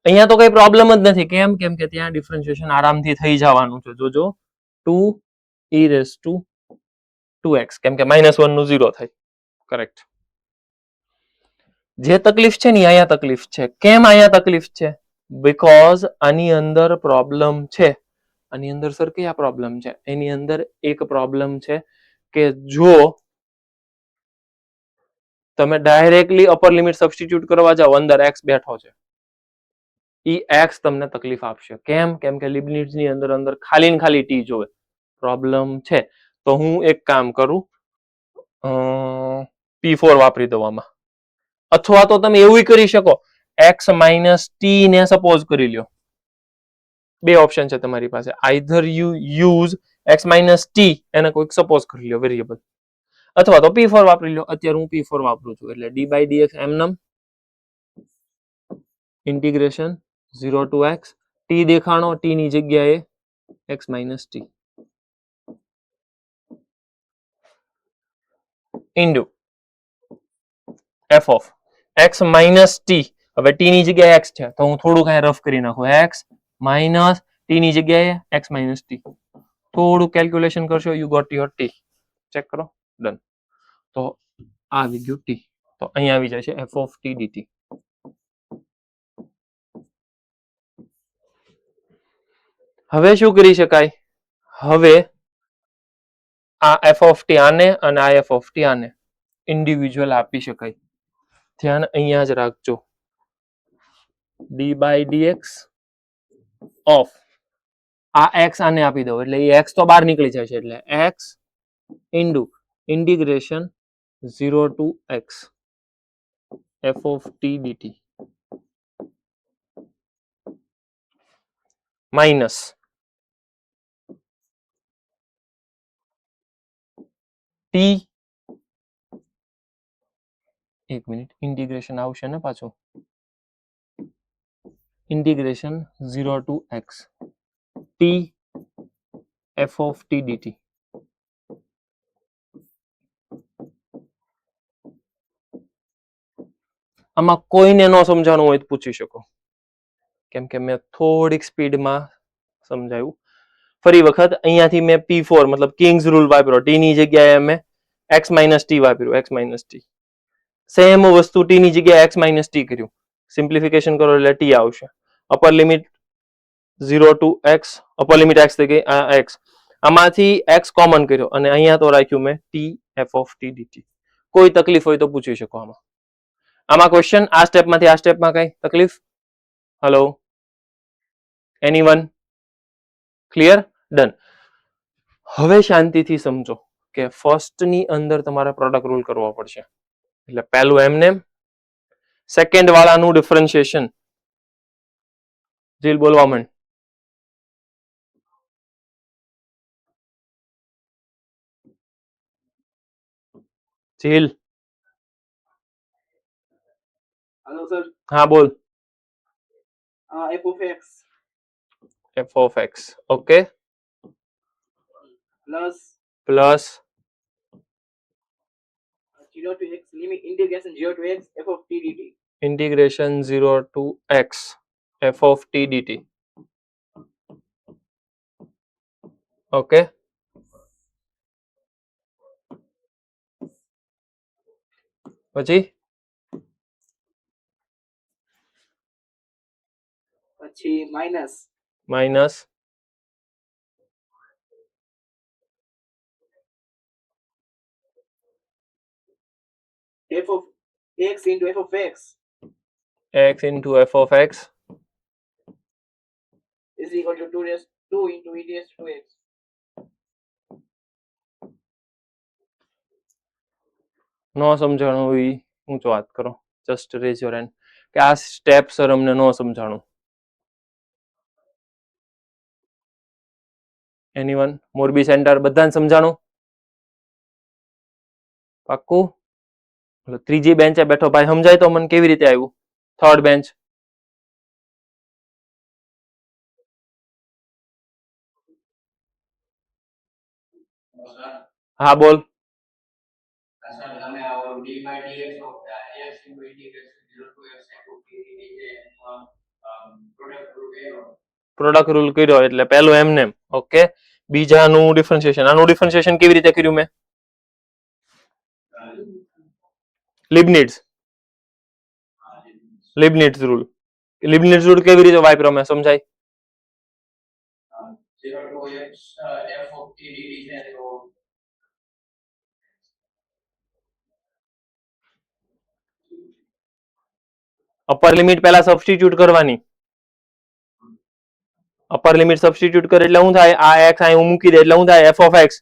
અહીંયા તો કઈ પ્રોબ્લેમ જ નથી. કેમ? કેમ કે ત્યાં ડિફરન્શિએશન આરામથી થઈ જવાનું છે. જોજો 2 e raised to 2x, કેમ કે -1 નું 0 થાય. કરેક્ટ. જે તકલીફ છે ને અહીંયા તકલીફ છે. કેમ અહીંયા તકલીફ છે? બીકોઝ આની અંદર પ્રોબ્લેમ છે આની અંદર સર કયા પ્રોબ્લેમ છે? એની અંદર એક પ્રોબ્લેમ છે કે જો તમે ડાયરેક્ટલી અપર લિમિટ સબસ્ટિટ્યુટ કરવા જાઓ, અંદર x બેઠો છે, ઈ x તમને તકલીફ આપશે. કેમ? કેમ કે લીબનિટ્ઝ ની અંદર ખાલી ને ખાલી t જોવે. પ્રોબ્લેમ છે. તો હું એક કામ કરું, P4 વાપરી દઉં આમાં. અથવા તો તમે એવું કરી શકો, x માઇનસ t ને સપોઝ કરી લ્યો. બે ઓપ્શન છે તમારી પાસે. Either you use x minus t એને કોઈક સપોઝ કરી લ્યો વેરિયેબલ, અથવા તો P4 વાપરી લો. અત્યારે હું P4 વાપરું છું એટલે d by dx એમનેમ integration 0 to x t દેખાણો, t ની જગ્યાએ x minus t into f of x minus t. હવે t ની જગ્યાએ x છે તો હું થોડું કાંઈ રફ કરી નાખું, x માઇનસ t ની જગ્યાએ x માઇનસ t. થોડું કેલ્ક્યુલેશન કરશો, you got your t. Check કરો, ડન. તો આ આવી ગયું t. તો અહીંયા આવી જાય છે f ઓફ t dt. હવે શું કરી શકાય? હવે આ f ઓફ t આને અને આ f ઓફ t આને ઇન્ડિવિજ્યુઅલ આપી શકાય. ધ્યાન અહીંયા જ રાખજો. d by dx ઓફ આ x આને આપી દો એટલે એ x તો બહાર નીકળી જાય છે એટલે x into integration 0 to x f of t dt minus t, એક મિનિટ, ઇન્ટિગ્રેશન આવશે ને પાછું, integration 0 to x t f of t dt. આમાં કોઈને ન સમજાણું હોય તો પૂછી શકો, કેમ કે મેં થોડીક સ્પીડમાં સમજાવ્યું. ફરી વખત અહીંયાથી મેં P4 મતલબ કિંગ્સ રૂલ વાપર્યો, t ની જગ્યાએ મેં x માઇનસ t વાપર્યું, x માઇનસ t. સેમ વસ્તુ t ની જગ્યાએ x માઇનસ t કર્યું. સિમ્પ્લિફિકેશન કરો એટલે t આવશે. Upper limit 0 to x, upper limit x થઈ ગઈ, આ x. આમાંથી x કોમન કર્યો અને અહીંયા તો રાખ્યું મેં t f of t dt. કોઈ તકલીફ હોય તો પૂછી શકો આમાં. આમાં ક્વેશ્ચન આ સ્ટેપમાંથી આ સ્ટેપમાં કઈ તકલીફ? Hello, anyone? ક્લિયર? ડન. હવે શાંતિથી સમજો કે ફર્સ્ટ ની અંદર તમારે પ્રોડક્ટ રૂલ કરવો પડશે. એટલે પહેલું એમને, સેકન્ડ વાળાનું ડિફરન્શિએશન. જીલ બોલવા માંડ. જીલ. Hello sir. હા બોલ. F of x f of x okay plus plus 0 to x limit integration 0 to x f of t dt. Integration 0 to x f of t dt. Okay, પછી minus minus f of x into f of x x into f of x is equal to 2 into e raised to x. નો સમજાણું હોય ઊંચો વાત કરો, just rays your hand કે આ step sir અમને નો સમજાણું. એનીવન? મોરબી સેન્ટર બધાને સમજાણું? પાક્કું? ત્રીજી બેન્ચે બેઠો ભાઈ સમજાય તો મને કેવી રીતે આવ્યું? થર્ડ બેન્ચ હા બોલ. પ્રોડક્ટ રૂલ કર્યો એટલે પહેલું એમને. ઓકે, બીજાનું ડિફરન્શિએશન. આનું ડિફરન્શિએશન કેવી રીતે કર્યું મેં? Leibniz rule. લીબનિટ્ઝ રૂલ કેવી રીતે વાપર્યો મેં સમજાય? 0 to x f of t dt છે તો અપર લિમિટ પહેલા સબસ્ટિટ્યુટ કરવાની. અપર લિમિટ સબસ્ટિટ્યુટ કરે એટલે શું થાય? આ x અહીં હું મૂકી દે એટલે શું થાય? f of x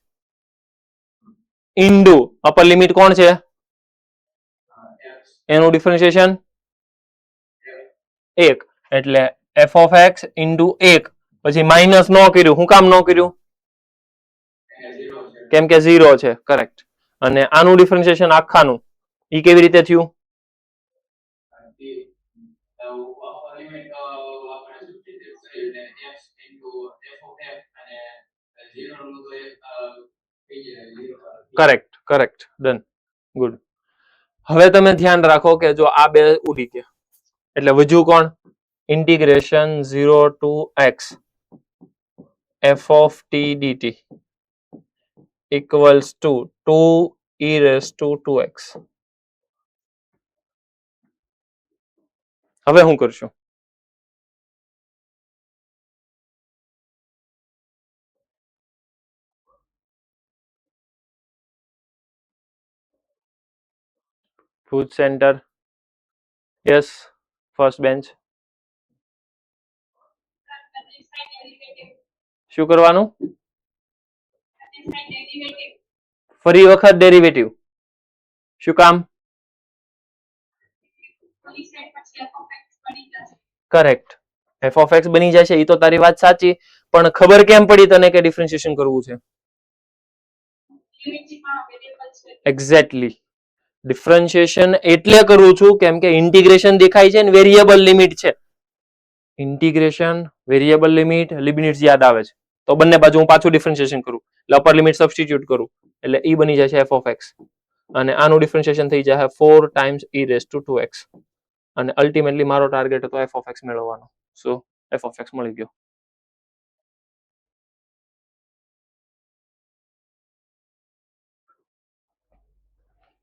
into upper limit કોણ છે? એનું ડિફરન્શિએશન 1 એટલે f of x ઇન્ટુ 1 પછી માઇનસ ન કર્યું. શું કામ ન કર્યું? કેમ કે 0 છે. કરેક્ટ. અને આનું ડિફરન્શિએશન આખાનું ઈ કેવી રીતે થયું? Correct correct done good. હવે તમે ધ્યાન રાખો કે જો આ બે ઉડી ગયા એટલે વધ્યું કોણ? Integration 0 to x f of t dt equals to 2 e raised to 2x. હવે શું કરશું? Food center. Yes, first bench. શું કરવાનું? ફરી વખત ડેરિવેટિવ. શું કામ? કરેક્ટ. f of x બની જશે. એ તો તારી વાત સાચી, પણ ખબર કેમ પડી તને કે ડિફરન્શિએશન કરવું છે? એક્ઝેક્ટલી. ડિફરન્શિએશન એટલે કરું છું કેમ કે ઇન્ટિગ્રેશન દેખાય છે ને વેરિયેબલ લિમિટ છે. ઇન્ટિગ્રેશન વેરિયેબલ લિમિટ લિમિટ્સ યાદ આવે છે તો બંને બાજુ હું પાછું ડિફરન્શિએશન કરું એટલે અપર લિમિટ સબસ્ટિટ્યુટ કરું એટલે ઈ બની જશે f of x અને આનું ડિફરન્શિએશન થઈ જાય 4 times e raised to 2x અને અલ્ટિમેટલી મારો ટાર્ગેટ હતો f of x મેળવવાનો. સો f of x મળી ગયો.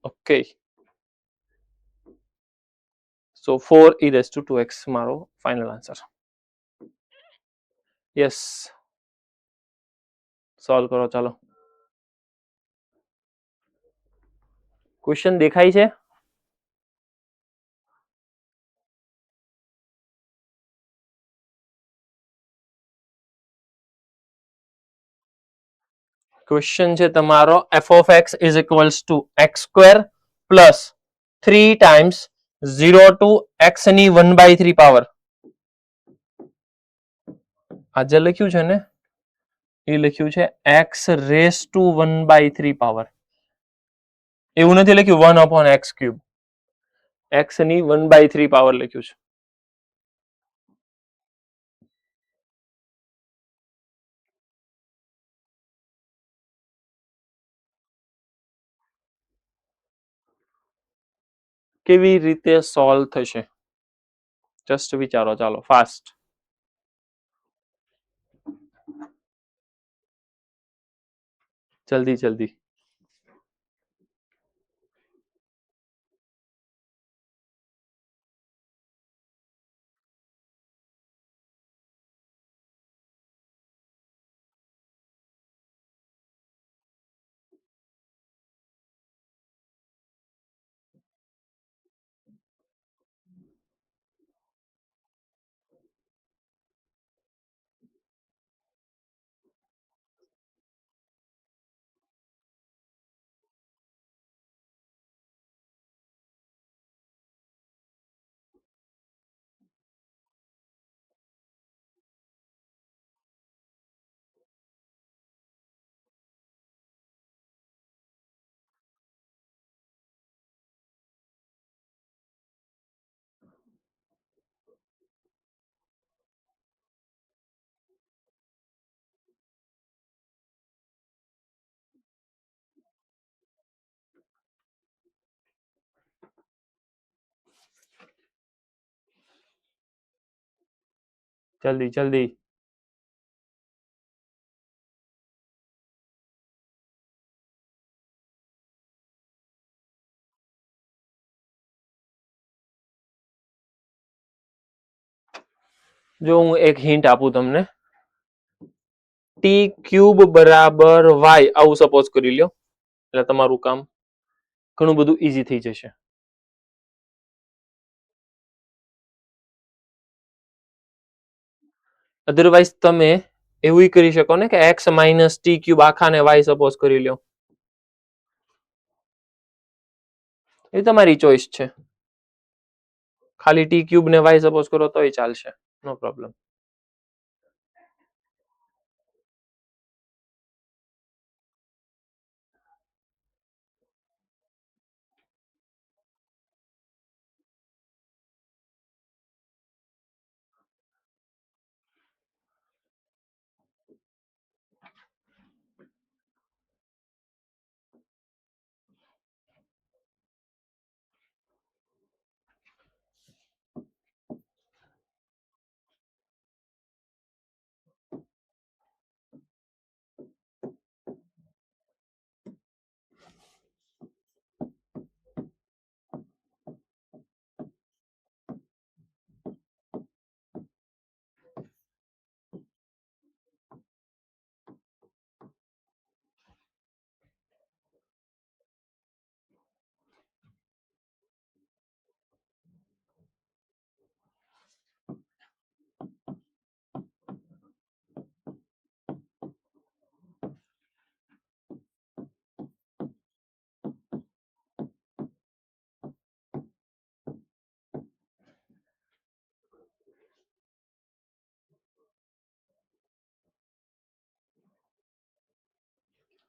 Okay. So 4 e raised to 2x મારો ફાઇનલ આન્સર. યસ. સોલ્વ કરો ચાલો. ક્વેશ્ચન દેખાય છે? ક્વેશ્ચન છે તમારો f of x is equals to x square plus 3 times 0 to x ની 1/3 પાવર. આ જે લખ્યું છે ને એ લખ્યું છે x raised to 1/3 પાવર. એવું નથી લખ્યું 1 upon x cube. x ની 1/3 પાવર લખ્યું છે. કેવી રીતે સોલ્વ થશે? જસ્ટ વિચારો ચાલો ફાસ્ટ. જલ્દી જલ્દી. જલ્દી જલ્દી. જો હું એક હિન્ટ આપું તમને ટી ક્યુબ બરાબર વાય આવું સપોઝ કરી લ્યો, એટલે તમારું કામ ઘણું બધું ઈઝી થઈ જશે. અધરવાઇઝ તમે એવું કરી શકો ને કે એક્સ માઇનસ ટી ક્યુબ આખાને વાય સપોઝ કરી લ્યો, એ તમારી ચોઈસ છે. ખાલી ટી ક્યુબ ને વાય સપોઝ કરો તોય ચાલશે, નો પ્રોબ્લેમ.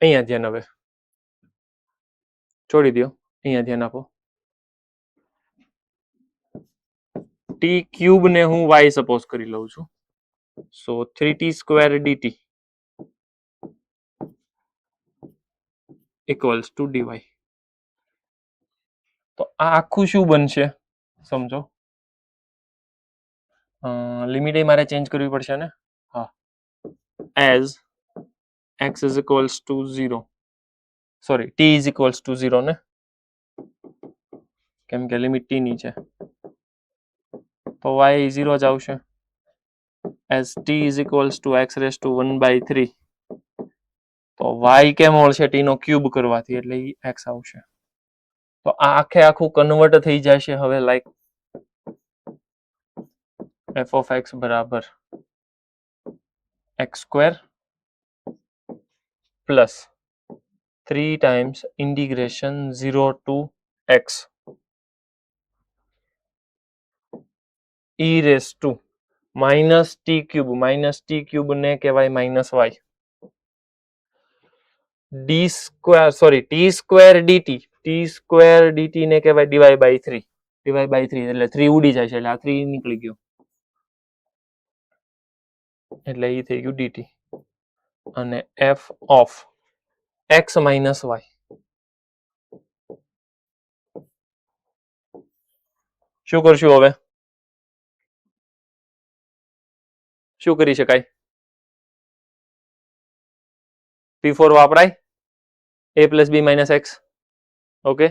અહીંયા ધ્યાન, હવે છોડી દો, અહીંયા ધ્યાન આપો. ટી ક્યુબ ને હું વાય સપોઝ કરી લઉં છું, સો 3t square dt equals to dy. તો આ આખું શું બનશે સમજો, લિમિટ એ મારે ચેન્જ કરવી પડશે ને. હા, as x is equals to 0, sorry t is equals to 0 ને, કેમ કે લિમિટ t ની છે તો y 0 જ આવશે. as t is equals to x raised to 1/3, તો y કેમ મળશે, t નો ક્યુબ કરવાથી, એટલે x આવશે. તો આ આખે આખું કન્વર્ટ થઈ જશે હવે લાઈક f of x બરાબર x square plus 3 times integration 0 to x e raised to minus t cube ને કહેવાય minus y d square sorry t square dt ને કહેવાય dy by 3 એટલે 3 ઉડી જાય છે, એટલે આ 3 નીકળી ગયો, એટલે એ થઈ ગયું dt. અને f of x minus y શું કરશું હવે, શું કરી શકાય, p4 વાપરાય, a plus b minus x. Okay,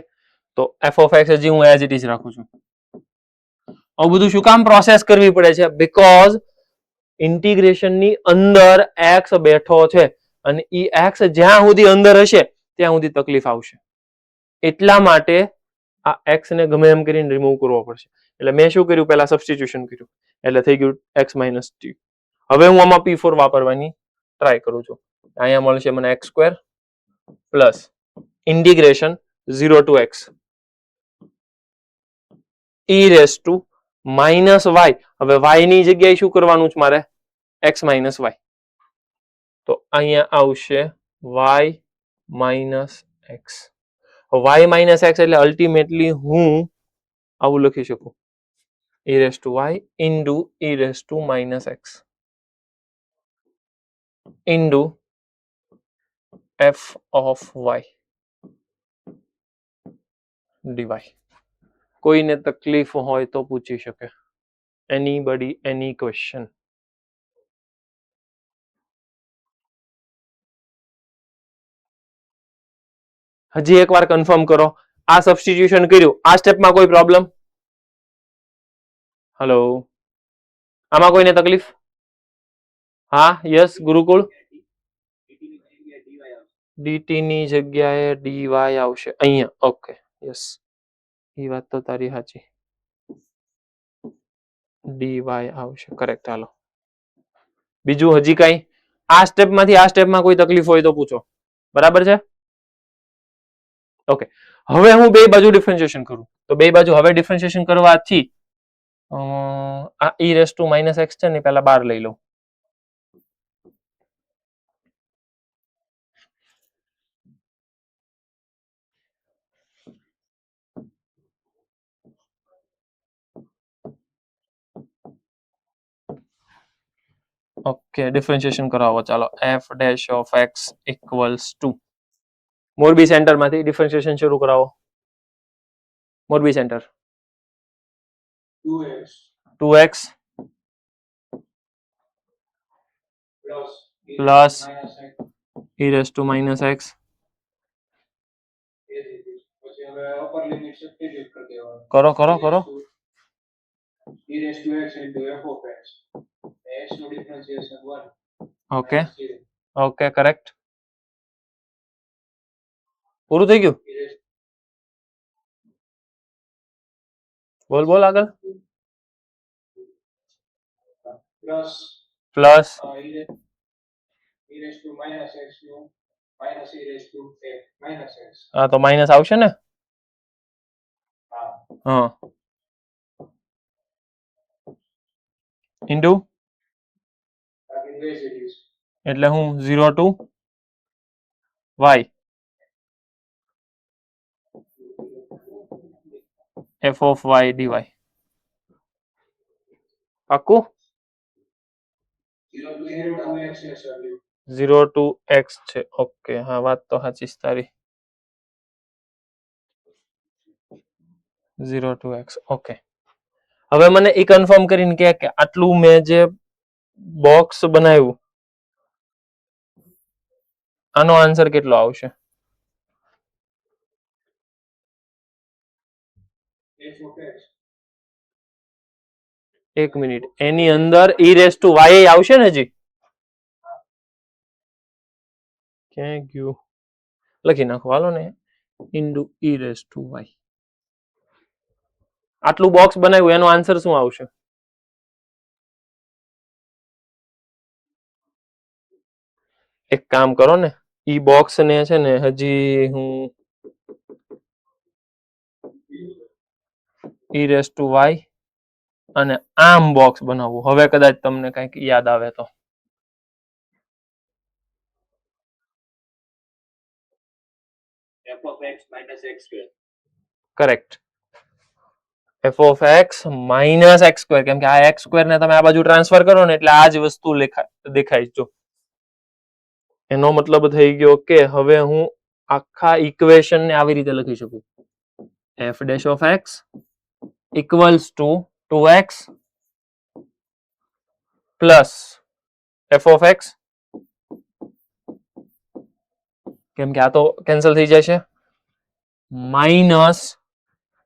તો f of x હજી હું એઝ ઇટ ઇઝ રાખું છું. આવું બધું શું કામ પ્રોસેસ કરવી પડે છે, બીકોઝ ઇન્ટિગ્રેશન ની અંદર x બેઠો છે અને ઈ x જ્યાં સુધી અંદર હશે ત્યાં સુધી તકલીફ આવશે, એટલા માટે આ x ને ગમે એમ કરીને રિમૂવ કરવો પડશે. એટલે મેં શું કર્યું, પહેલા સબસ્ટિટ્યુશન કર્યું, એટલે થઈ ગયું x minus t. હવે હું આમાં p4 વાપરવાની ટ્રાય કરું છું. અહીંયા મળશે મને x square plus integration 0 to x e raised to minus y. હવે y ની જગ્યાએ શું કરવાનું છે મારે, x minus y. તો અહીંયા આવશે y minus x. y minus x એટલે અલ્ટિમેટલી હું આવું લખી શકું, e raised to y into e raised to minus x into f of y dy. કોઈને તકલીફ હોય તો પૂછી શકે, anybody any question. હજી એકવાર કન્ફર્મ કરો, આ સબસ્ટિટ્યુશન કર્યું, આ સ્ટેપમાં કોઈ પ્રોબ્લેમ? હેલો, આમાં કોઈને તકલીફ? હા, યસ ગુરુકુળ, dt ની જગ્યાએ dy આવશે અહીંયા. ઓકે યસ, એ વાત તો તારી સાચી. dy આવશે કરેક્ટ. હાલો બીજું હજી કઈ આ સ્ટેપમાંથી આ સ્ટેપમાં કોઈ તકલીફ હોય તો પૂછો. બરાબર છે? ઓકે, હવે હું બે બાજુ ડિફરન્શિએશન કરું તો બે બાજુ હવે ડિફરન્શિએશન કરવાથી આ e raise to minus x છે ને પેલા બહાર લઈ લઉં. ઓકે, ડિફરન્શિએશન કરાવો ચાલો. f dash of x equals to Morbi centre માંથી ડિફરન્શિએશન શરૂ કરાવો. Morbi centre 2x 2x plus plus minus x e raise to minus x. એ જ રીતે. પછી હવે અપર લિમિટ સબસ્ટિટ્યુટ કરી દેવાનું. કરો. e raised to x into f of x. x નું differentiation 1. Okay minus 0. Okay correct. પૂરું થઈ ગયું? E raised બોલ આગળ. plus plus e raised to minus x નું minus e raised to x minus x. હા તો માઇનસ આવશે ને. હા. હા ઇન્ટુ Having residues. એટલે હું 0 two y f of y dy. પાક્કું? 0 to x છે સર. 0 ટુ x છે. ઓકે હા વાત તો સાચી છે તારી. 0 ટુ x. ઓકે, હવે મને એ કન્ફર્મ કરીને કે આટલું મેં જે બોક્સ બનાવ્યું આનો આન્સર કેટલો આવશે? f of x. એક મિનિટ, એની અંદર e રેસ ટુ y આવશે ને હજી? ક્યાં ગયું? લખી નાખો હાલો ને, into e raise two y. આટલું બોક્સ બનાવ્યું એનો આન્સર શું આવશે? એક કામ કરો ને, ઈ બોક્સ ને છે ને હજી હું e રેસ ટુ y અને આમ બોક્સ બનાવવું. હવે કદાચ તમને કંઈક યાદ આવે તો. f of x minus x square. Correct. f of x minus x square, કેમ કે આ એક્સ સ્ક્વેર ને તમે આ બાજુ ટ્રાન્સફર કરો ને એટલે આ જ વસ્તુ દેખાય. જો એનો મતલબ થઈ ગયો કે હવે હું આખા ઇક્વેશન ને આવી રીતે લખી શકું. f dash of x equals two 2x plus f of x, કેમ કે આ તો કેન્સલ થઈ જશે, માઇનસ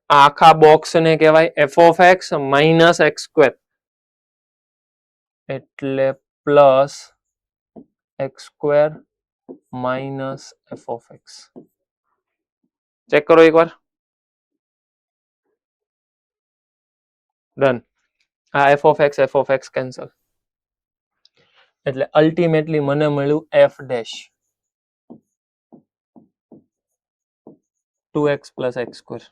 આખા બોક્સ ને કહેવાય f of x minus x square એટલે plus x square minus f of x. Check કરો એકવાર. ડન. આ f of x કેન્સલ એટલે અલ્ટિમેટલી મને મળ્યું f dash 2x plus x square.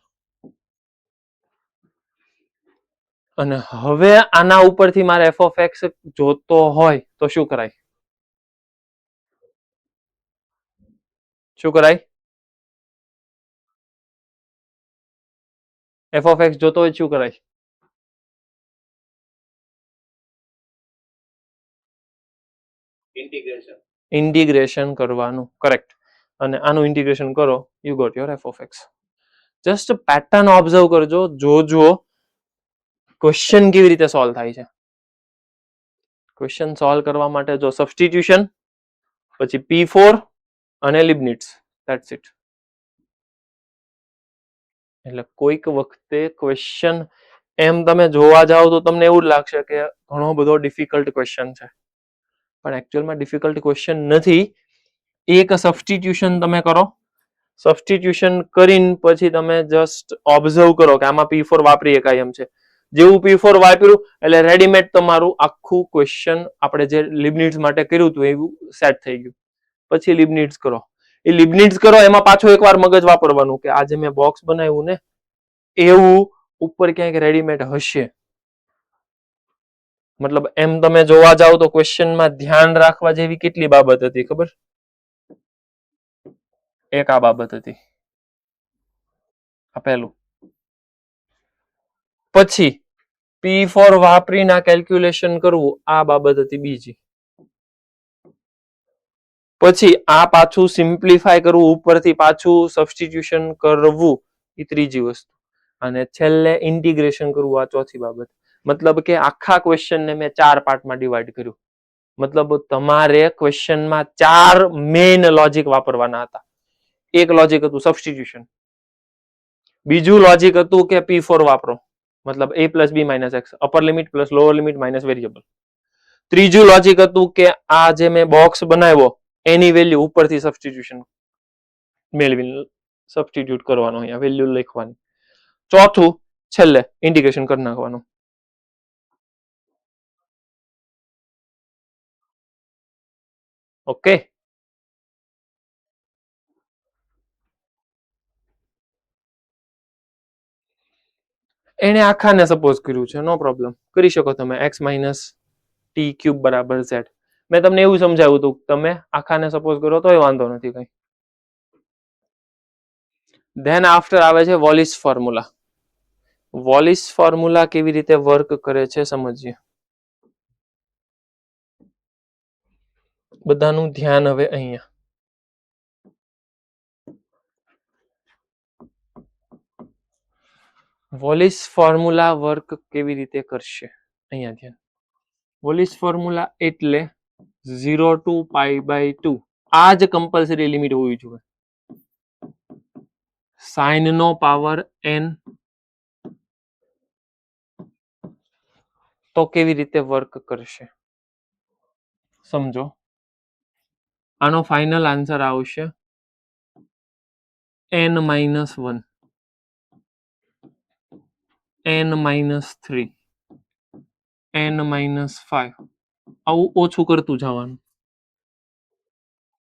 અને હવે આના ઉપરથી મારે f of x જોતો હોય તો શું કરાય? f of x જોતો હોય શું કરાય? ઇન્ટિગ્રેશન કરવાનું. કરેક્ટ. અને આનું ઇન્ટિગ્રેશન કરો, you got your f of x. Just pattern observe કરજો, જોજો ક્વેશ્ચન કેવી રીતે સોલ્વ થાય છે. ક્વેશ્ચન સોલ્વ કરવા માટે જો સબસ્ટિટ્યુશન, પછી P4 અને લિબનિટ્સ, ધેટ્સ ઇટ. એટલે કોઈક વખતે ક્વેશ્ચન એમ તમે જોવા જાઓ તો તમને એવું લાગશે કે ઘણો બધો ડિફિકલ્ટ ક્વેશ્ચન છે, પણ એકચ્યુઅલમાં ડિફિકલ્ટ ક્વેશ્ચન નથી. એક સબસ્ટિટ્યુશન તમે કરો. સબસ્ટિટ્યુશન કરીને પછી તમે જસ્ટ ઓબ્ઝર્વ કરો કે આમાં P4 વાપરી શકાય એમ છે. જેવું P4 વાપર્યું એટલે રેડીમેડ તમારું આખું ક્વેશ્ચન આપણે જે લિબનિટ્સ માટે કર્યું હતું એવું સેટ થઈ ગયું. પછી લિબનિટ્સ કરો. એ લિબનિટ્સ કરો એમાં પાછું એકવાર મગજ વાપરવાનું કે આજે મેં બોક્સ બનાવ્યું ને એવું ઉપર ક્યાંક રેડીમેડ હશે. મતલબ એમ તમે જોવા જાવ તો ક્વેશ્ચનમાં ધ્યાન રાખવા જેવી કેટલી બાબત હતી ખબર? એક આ બાબત હતી. આ પહેલું. પછી P4 વાપરીને કેલ્ક્યુલેશન કરવું આ બાબત હતી બીજી. પછી આ પાછું સિમ્પ્લિફાય કરવું ઉપરથી પાછું સબસ્ટિટ્યુશન કરવું એ ત્રીજી વસ્તુ. અને છેલ્લે ઇન્ટિગ્રેશન કરવું આ ચોથી બાબત. મતલબ કે આખા ક્વેશ્ચનને મેં 4 પાર્ટમાં ડિવાઈડ કર્યું. મતલબ તમારે ક્વેશ્ચનમાં 4 મેઇન લોજિક વાપરવાના હતા. એક લોજિક હતું સબસ્ટિટ્યુશન. બીજું લોજિક હતું કે P4 વાપરો. મતલબ a + b - x upper limit plus lower limit minus variable. ત્રીજું લોજિક હતું કે આ જે મેં બોક્સ બનાવ્યો એની વેલ્યુ ઉપરથી સબસ્ટિટ્યુશન મેળવીને સબસ્ટિટ્યુટ કરવાનો, અહીંયા વેલ્યુ લખવાની. ચોથું છેલ્લે ઇન્ટિગ્રેશન કરી નાખવાનું. ઓકે. એને આખાને સપોઝ કર્યું છે, નો પ્રોબ્લેમ, કરી શકો તમે x - t³ = z. મેં તમને એવું સમજાવ્યું હતું તમે આખાને સપોઝ કરો તોય વાંધો નથી કઈ. ધેન આફ્ટર આવે છે વોલિસ ફોર્મ્યુલા. વોલિસ ફોર્મ્યુલા કેવી રીતે વર્ક કરે છે સમજીએ. બધાનું ધ્યાન હવે અહીંયા. વોલિસ ફોર્મ્યુલા વર્ક કેવી રીતે કરશે અહીંયા ધ્યાન. વોલિસ ફોર્મ્યુલા એટલે 0 to π/2 આ જ કમ્પલસરી લિમિટ હોવી જોઈએ. સાઇન નો પાવર n તો કેવી રીતે વર્ક કરશે સમજો. આનો ફાઇનલ આન્સર આવશે n - 1 n - 3 n - 5 આવું ઓછું કરતું જવાનું.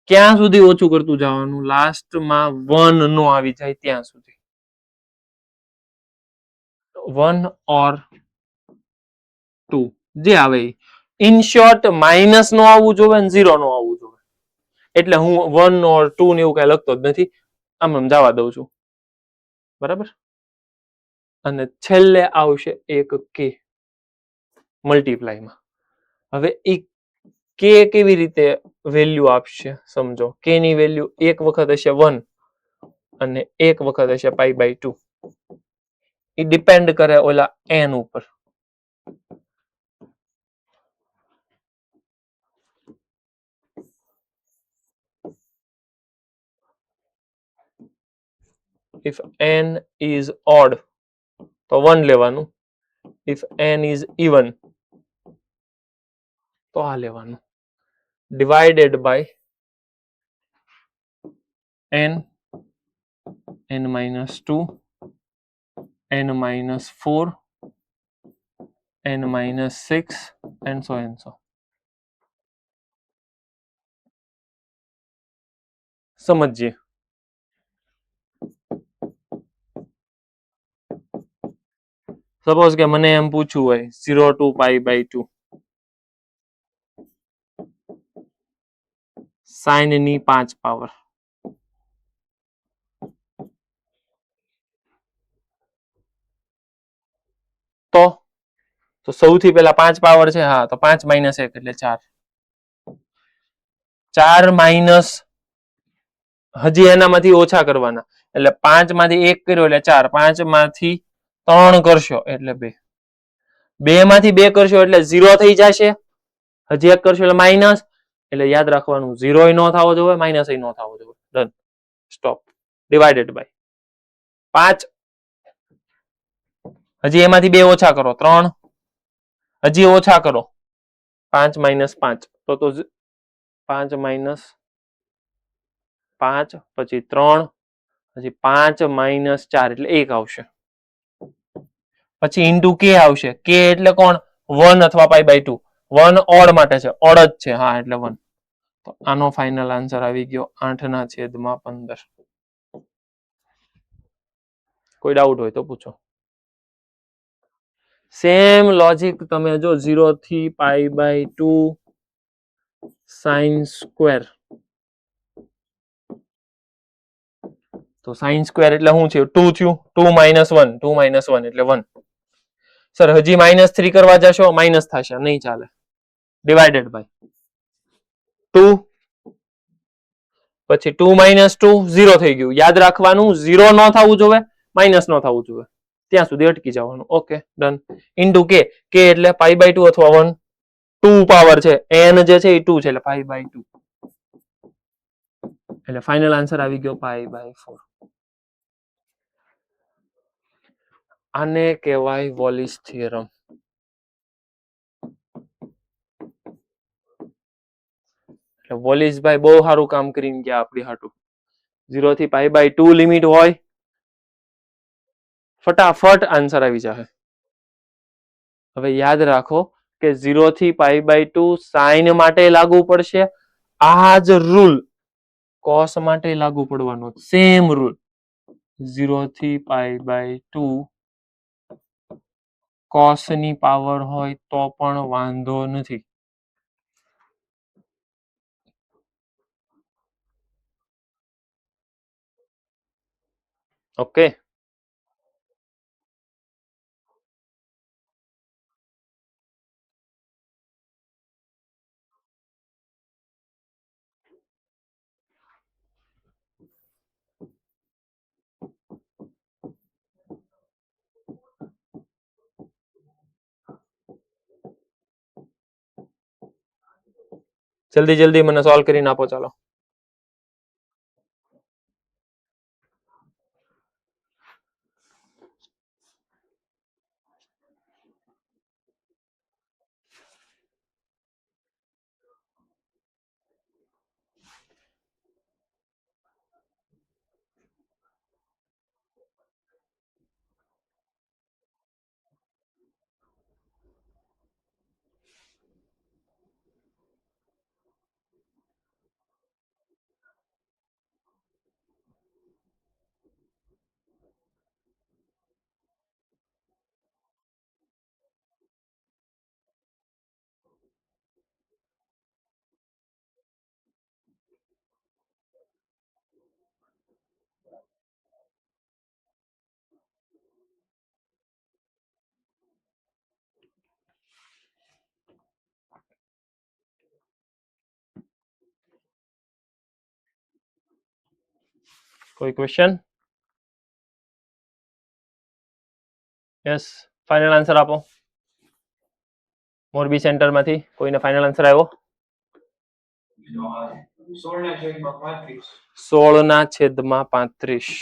ક્યાં સુધી ઓછું કરતું જવાનું? લાસ્ટમાં 1 નો આવી જાય ત્યાં સુધી. 1 or 2 જે આવે. ઇન શોર્ટ માઇનસ નો આવવું જોઈએ ને 0 નો આવવું જોઈએ. એટલે હું 1 or 2 ને એવું કઈ લખતો જ નથી, આમ જવા દઉં છું. બરાબર. અને છેલ્લે આવશે એક k મલ્ટીપ્લાયમાં. હવે એ k કેવી રીતે વેલ્યુ આપશે સમજો. k ની વેલ્યુ એક વખત હશે 1 અને એક વખત હશે π/2. એ ડિપેન્ડ કરે ઓલા n ઉપર. if n is odd તો 1 લેવાનું. if n is even તો આ લેવાનું. Divided by n n - 2 n - 4 n - 6 and so and so. સમજીએ. સપોઝ કે મને એમ પૂછવું હોય 0 to π/2 સાઇન ની 5 પાવર. તો સૌથી પહેલા 5 પાવર છે. હા, તો 5 - 1 એટલે 4. 4 માઇનસ હજી એનામાંથી ઓછા કરવાના. એટલે 5 માંથી 1 કર્યો એટલે 4. 5 માંથી 3 કરશો એટલે 2. 2 માંથી 2 કરશો એટલે 0 થઈ જશે. હજી 1 કરશો એટલે માઇનસ. એટલે યાદ રાખવાનું 0 નો થવો જોઈએ, માઇનસ નો થવો જોઈએ. ડન. સ્ટોપ. Divided by 5. હજી એમાંથી 2 ઓછા કરો 3. હજી ઓછા કરો 5 - 5 તો 5 - 5 પછી 3 પછી 5 માઇનસ 4 એટલે 1 આવશે. પછી ઇન્ટુ કે આવશે. કે એટલે કોણ? 1 અથવા પાઈ બાય 2. 1 ઓડ માટે છે, ઓડ જ છે. હા એટલે 1. તો આનો ફાઇનલ આન્સર આવી ગયો 8/15. કોઈ ડાઉટ હોય તો પૂછો. સેમ લોજિક તમે જો 0 થી પાઈ બાય 2 સાઇન સ્ક્વેર. તો સાઇન સ્ક્વેર એટલે શું થયું? 2 થયું. 2 માઇનસ 1, 2 માઇનસ 1 એટલે 1. સર હજી -3 કરવા જશો માઇનસ થશે, નહીં ચાલે. ડિવાઇડેડ બાય 2 પછી 2 માઇનસ 2 0 થઈ ગયું. યાદ રાખવાનું 0 ન થવું જોઈએ, માઇનસ ન થવું જોઈએ, ત્યાં સુધી અટકી જવાનું. Okay done. ઇન્ટુ કે. કે એટલે પાઈ બાય 2 અથવા 1. 2 પાવર છે, n જે છે એ 2 છે એટલે પાઈ બાય 2. એટલે ફાઇનલ આન્સર આવી ગયો પાઈ બાય 4. આને કહેવાય વોલિસ થિયરમ. એટલે વોલિસભાઈ બહુ સારું કામ કરીને ગયા આપણી હાટું. 0 થી પાઈ બાય 2 લિમિટ હોય, ફટાફટ આન્સર આવી જાય. હવે યાદ રાખો કે 0 થી પાઈ બાય 2 સાઇન માટે લાગુ પડશે. આ જ રૂલ કોસ માટે લાગુ પડવાનો. Same rule. 0 થી પાઈ બાય 2 કોસ ની પાવર હોય તો પણ વાંધો નથી. ઓકે. જલ્દી જલ્દી મને સોલ્વ કરીને આપો. ચાલો. કોઈ ક્વેશ્ચન? યસ, ફાઇનલ આન્સર આપો. મોરબી સેન્ટર માંથી કોઈને ફાઇનલ આન્સર આવ્યો? 16/35.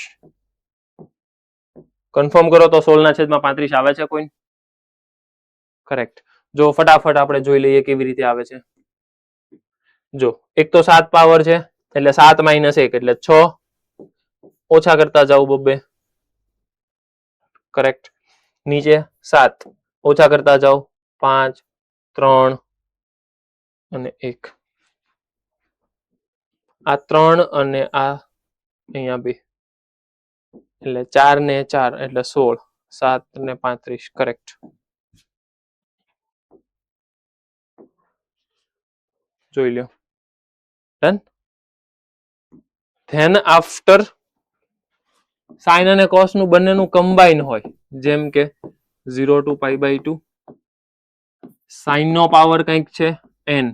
કન્ફર્મ કરો તો 16/35 આવે છે કોઈ? કરેક્ટ. જો ફટાફટ આપણે જોઈ લઈએ કેવી રીતે આવે છે. જો એક તો 7 પાવર છે એટલે 7 - 1 એટલે 6. ઓછા કરતા જાવ બબ્બે. કરેક્ટ. નીચે 7 ઓછા કરતા જાવ 5 3 અને 1. આ 3 અને આ અહીંયા 2 એટલે 4 ને 4 એટલે 16. 7 ને 35. કરેક્ટ. જોઈ લ્યો. ડન. ધેન આફ્ટર સાઇન અને કોસ નું બંનેનું કમ્બાઈન હોય, જેમ કે 0 to પાઈ બાય 2. સાઇન નો પાવર કંઈક છે n,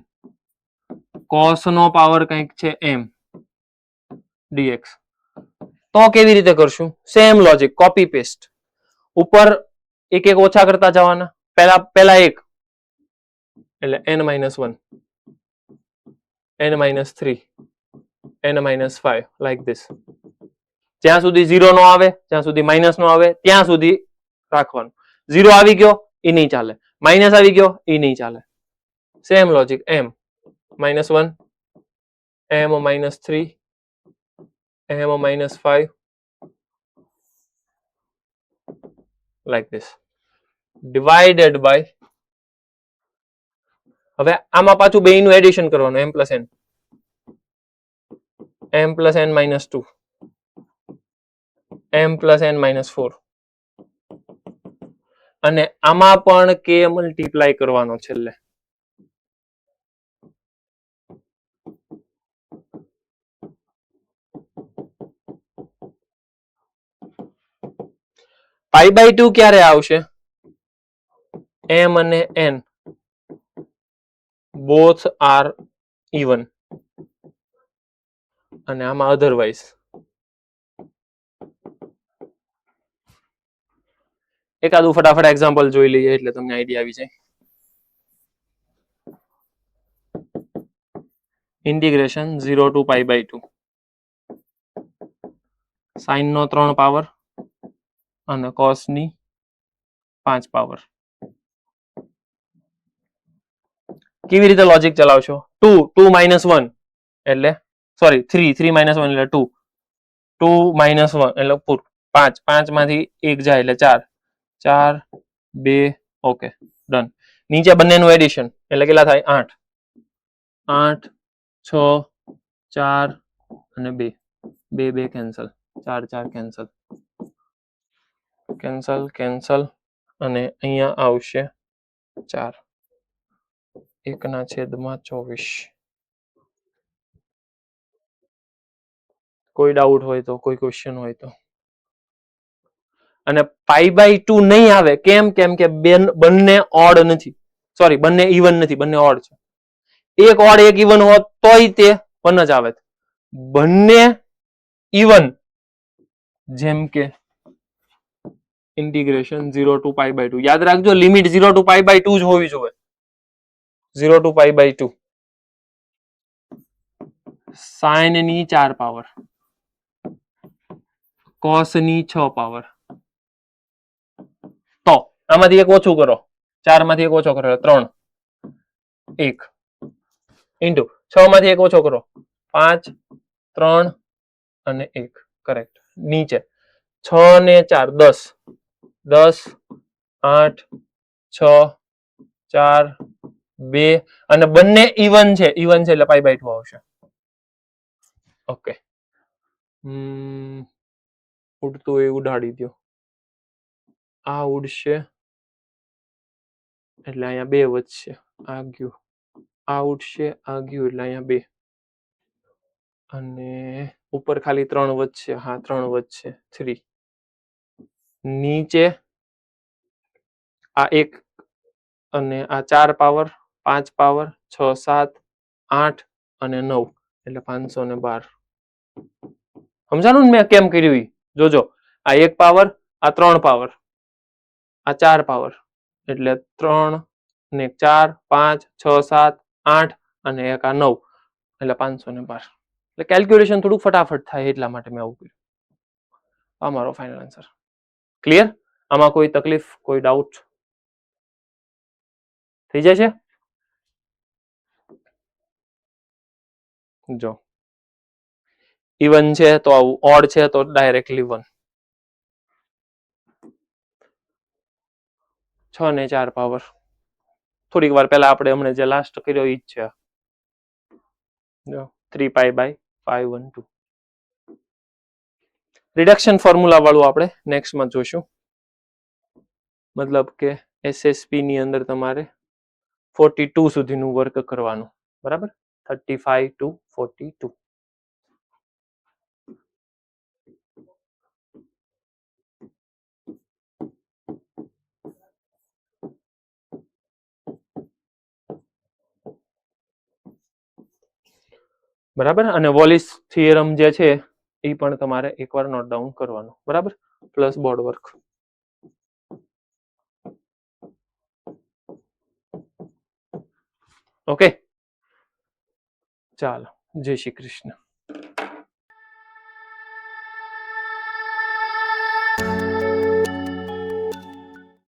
કોસ નો પાવર કંઈક છે m dx. તો કેવી રીતે કરશું? Same logic, copy paste. ઉપર એક એક ઓછા કરતા જવાના. પહેલા 1 એટલે n - 1, n - 3, n - 5 like this. જ્યાં સુધી 0 નો આવે, જ્યાં સુધી માઇનસ નો આવે ત્યાં સુધી રાખવાનું. 0 આવી ગયો એ નહીં ચાલે, માઇનસ આવી ગયો એ નહીં ચાલે. Same logic. m - 1, m - 3, m minus 5 like this divided by, હવે આમાં પાછું બેયનું એડિશન કરવાનું, m plus n minus 2 m plus n minus 4 અને આમાં પણ k મલ્ટીપ્લાય કરવાનો છેલ્લે. પાઈ બાય 2 ક્યારે આવશે? m અને n both are even અને આમાં અધરવાઇઝ. એકાદું ફટાફટ એક્ઝામ્પલ જોઈ લઈએ એટલે તમને આઈડિયા આવી જાય. Integration 0 to pi by 2 sine નો 3 પાવર અને કોસ ની 5 પાવર. કેવી રીતે લોજિક ચલાવશો? 2 minus 1 એટલે સોરી 3 minus 1 એટલે 2 2 minus 1 એટલે 5 5 માંથી 1 જાય એટલે 4 4 2 ઓકે ડન. નીચે બંનેનું એડિશન એટલે કેટલા થાય? 8 8 6 4 અને 2 2 2 કેન્સલ 4 4 કેન્સલ કેન્સલ કેન્સલ અને અહીંયા આવશે 4 1/24. કોઈ ડાઉટ હોય તો, કોઈ ક્વેશ્ચન હોય તો. અને પાઈ બાય 2 નહીં આવે કેમ? કેમ કે બંને ઓડ નથી, સોરી બંને ઇવન નથી, બંને ઓડ છે. એક ઓડ એક ઇવન હોત તોય તે 1 જ આવે. બંને ઇવન જેમ કે ઇન્ટિગ્રેશન 0 to pi by 2. યાદ રાખજો લિમિટ 0 to pi by 2 જ હોવી જોઈએ. 0 to pi by 2 સાઇન ની 4 પાવર કોસ ની 6 પાવર. તો આમાંથી એક ઓછું કરો, 4 માંથી એક ઓછો કરો 3 1 ઇન્ટુ 6 માંથી એક ઓછો કરો 5 3 અને 1 કરેક્ટ. નીચે 6 ને 4 10 10 8 6 4 2 અને બંને ઇવન છે એટલે પાઈ બાય 2 આવશે. ઓકે ઉડતું એ ઉડાડી દો. આ ઉડશે એટલે અહીંયા 2 વધશે, આ ગયું. આ ઉડશે, આ ગયું એટલે અહીંયા 2 અને ઉપર ખાલી 3 વધશે. હા 3 વધશે 3. નીચે આ 1 અને આ 4 પાવર 5 પાવર 6 7 8 અને 9 એટલે 512. સમજાણું ને મેં કેમ કર્યું? જોજો આ 1 પાવર, આ 3 પાવર, આ 4 પાવર એટલે 3 ને 4 5 6 7 8 અને એક આ 9 એટલે 512. એટલે કેલ્ક્યુલેશન થોડુંક ફટાફટ થાય એટલા માટે મેં આવું કર્યું. આ મારો ફાઇનલ આન્સર. ક્લિયર? આમાં કોઈ તકલીફ, કોઈ ડાઉટ થઈ જાય છે? જો ઇવન છે તો આવું, ઓડ છે તો ડાયરેક્ટલી 1. 6 ને 4 પાવર થોડીક વાર પહેલા આપણે હમણાં જે લાસ્ટ કર્યો ઈ જ છે. જો 3 pi by 512. રિડક્શન ફોર્મ્યુલા વાળું આપણે નેક્સ્ટમાં જોઈશું. મતલબ કે એસએસપી ની અંદર તમારે 42 સુધીનું વર્ક કરવાનું, બરાબર? 35 to 42. બરાબર. અને વોલિસ થિયરમ જે છે એ પણ તમારે એકવાર નોટ ડાઉન કરવાનું, બરાબર? Plus board work. ઓકે ચાલો, જય શ્રી કૃષ્ણ.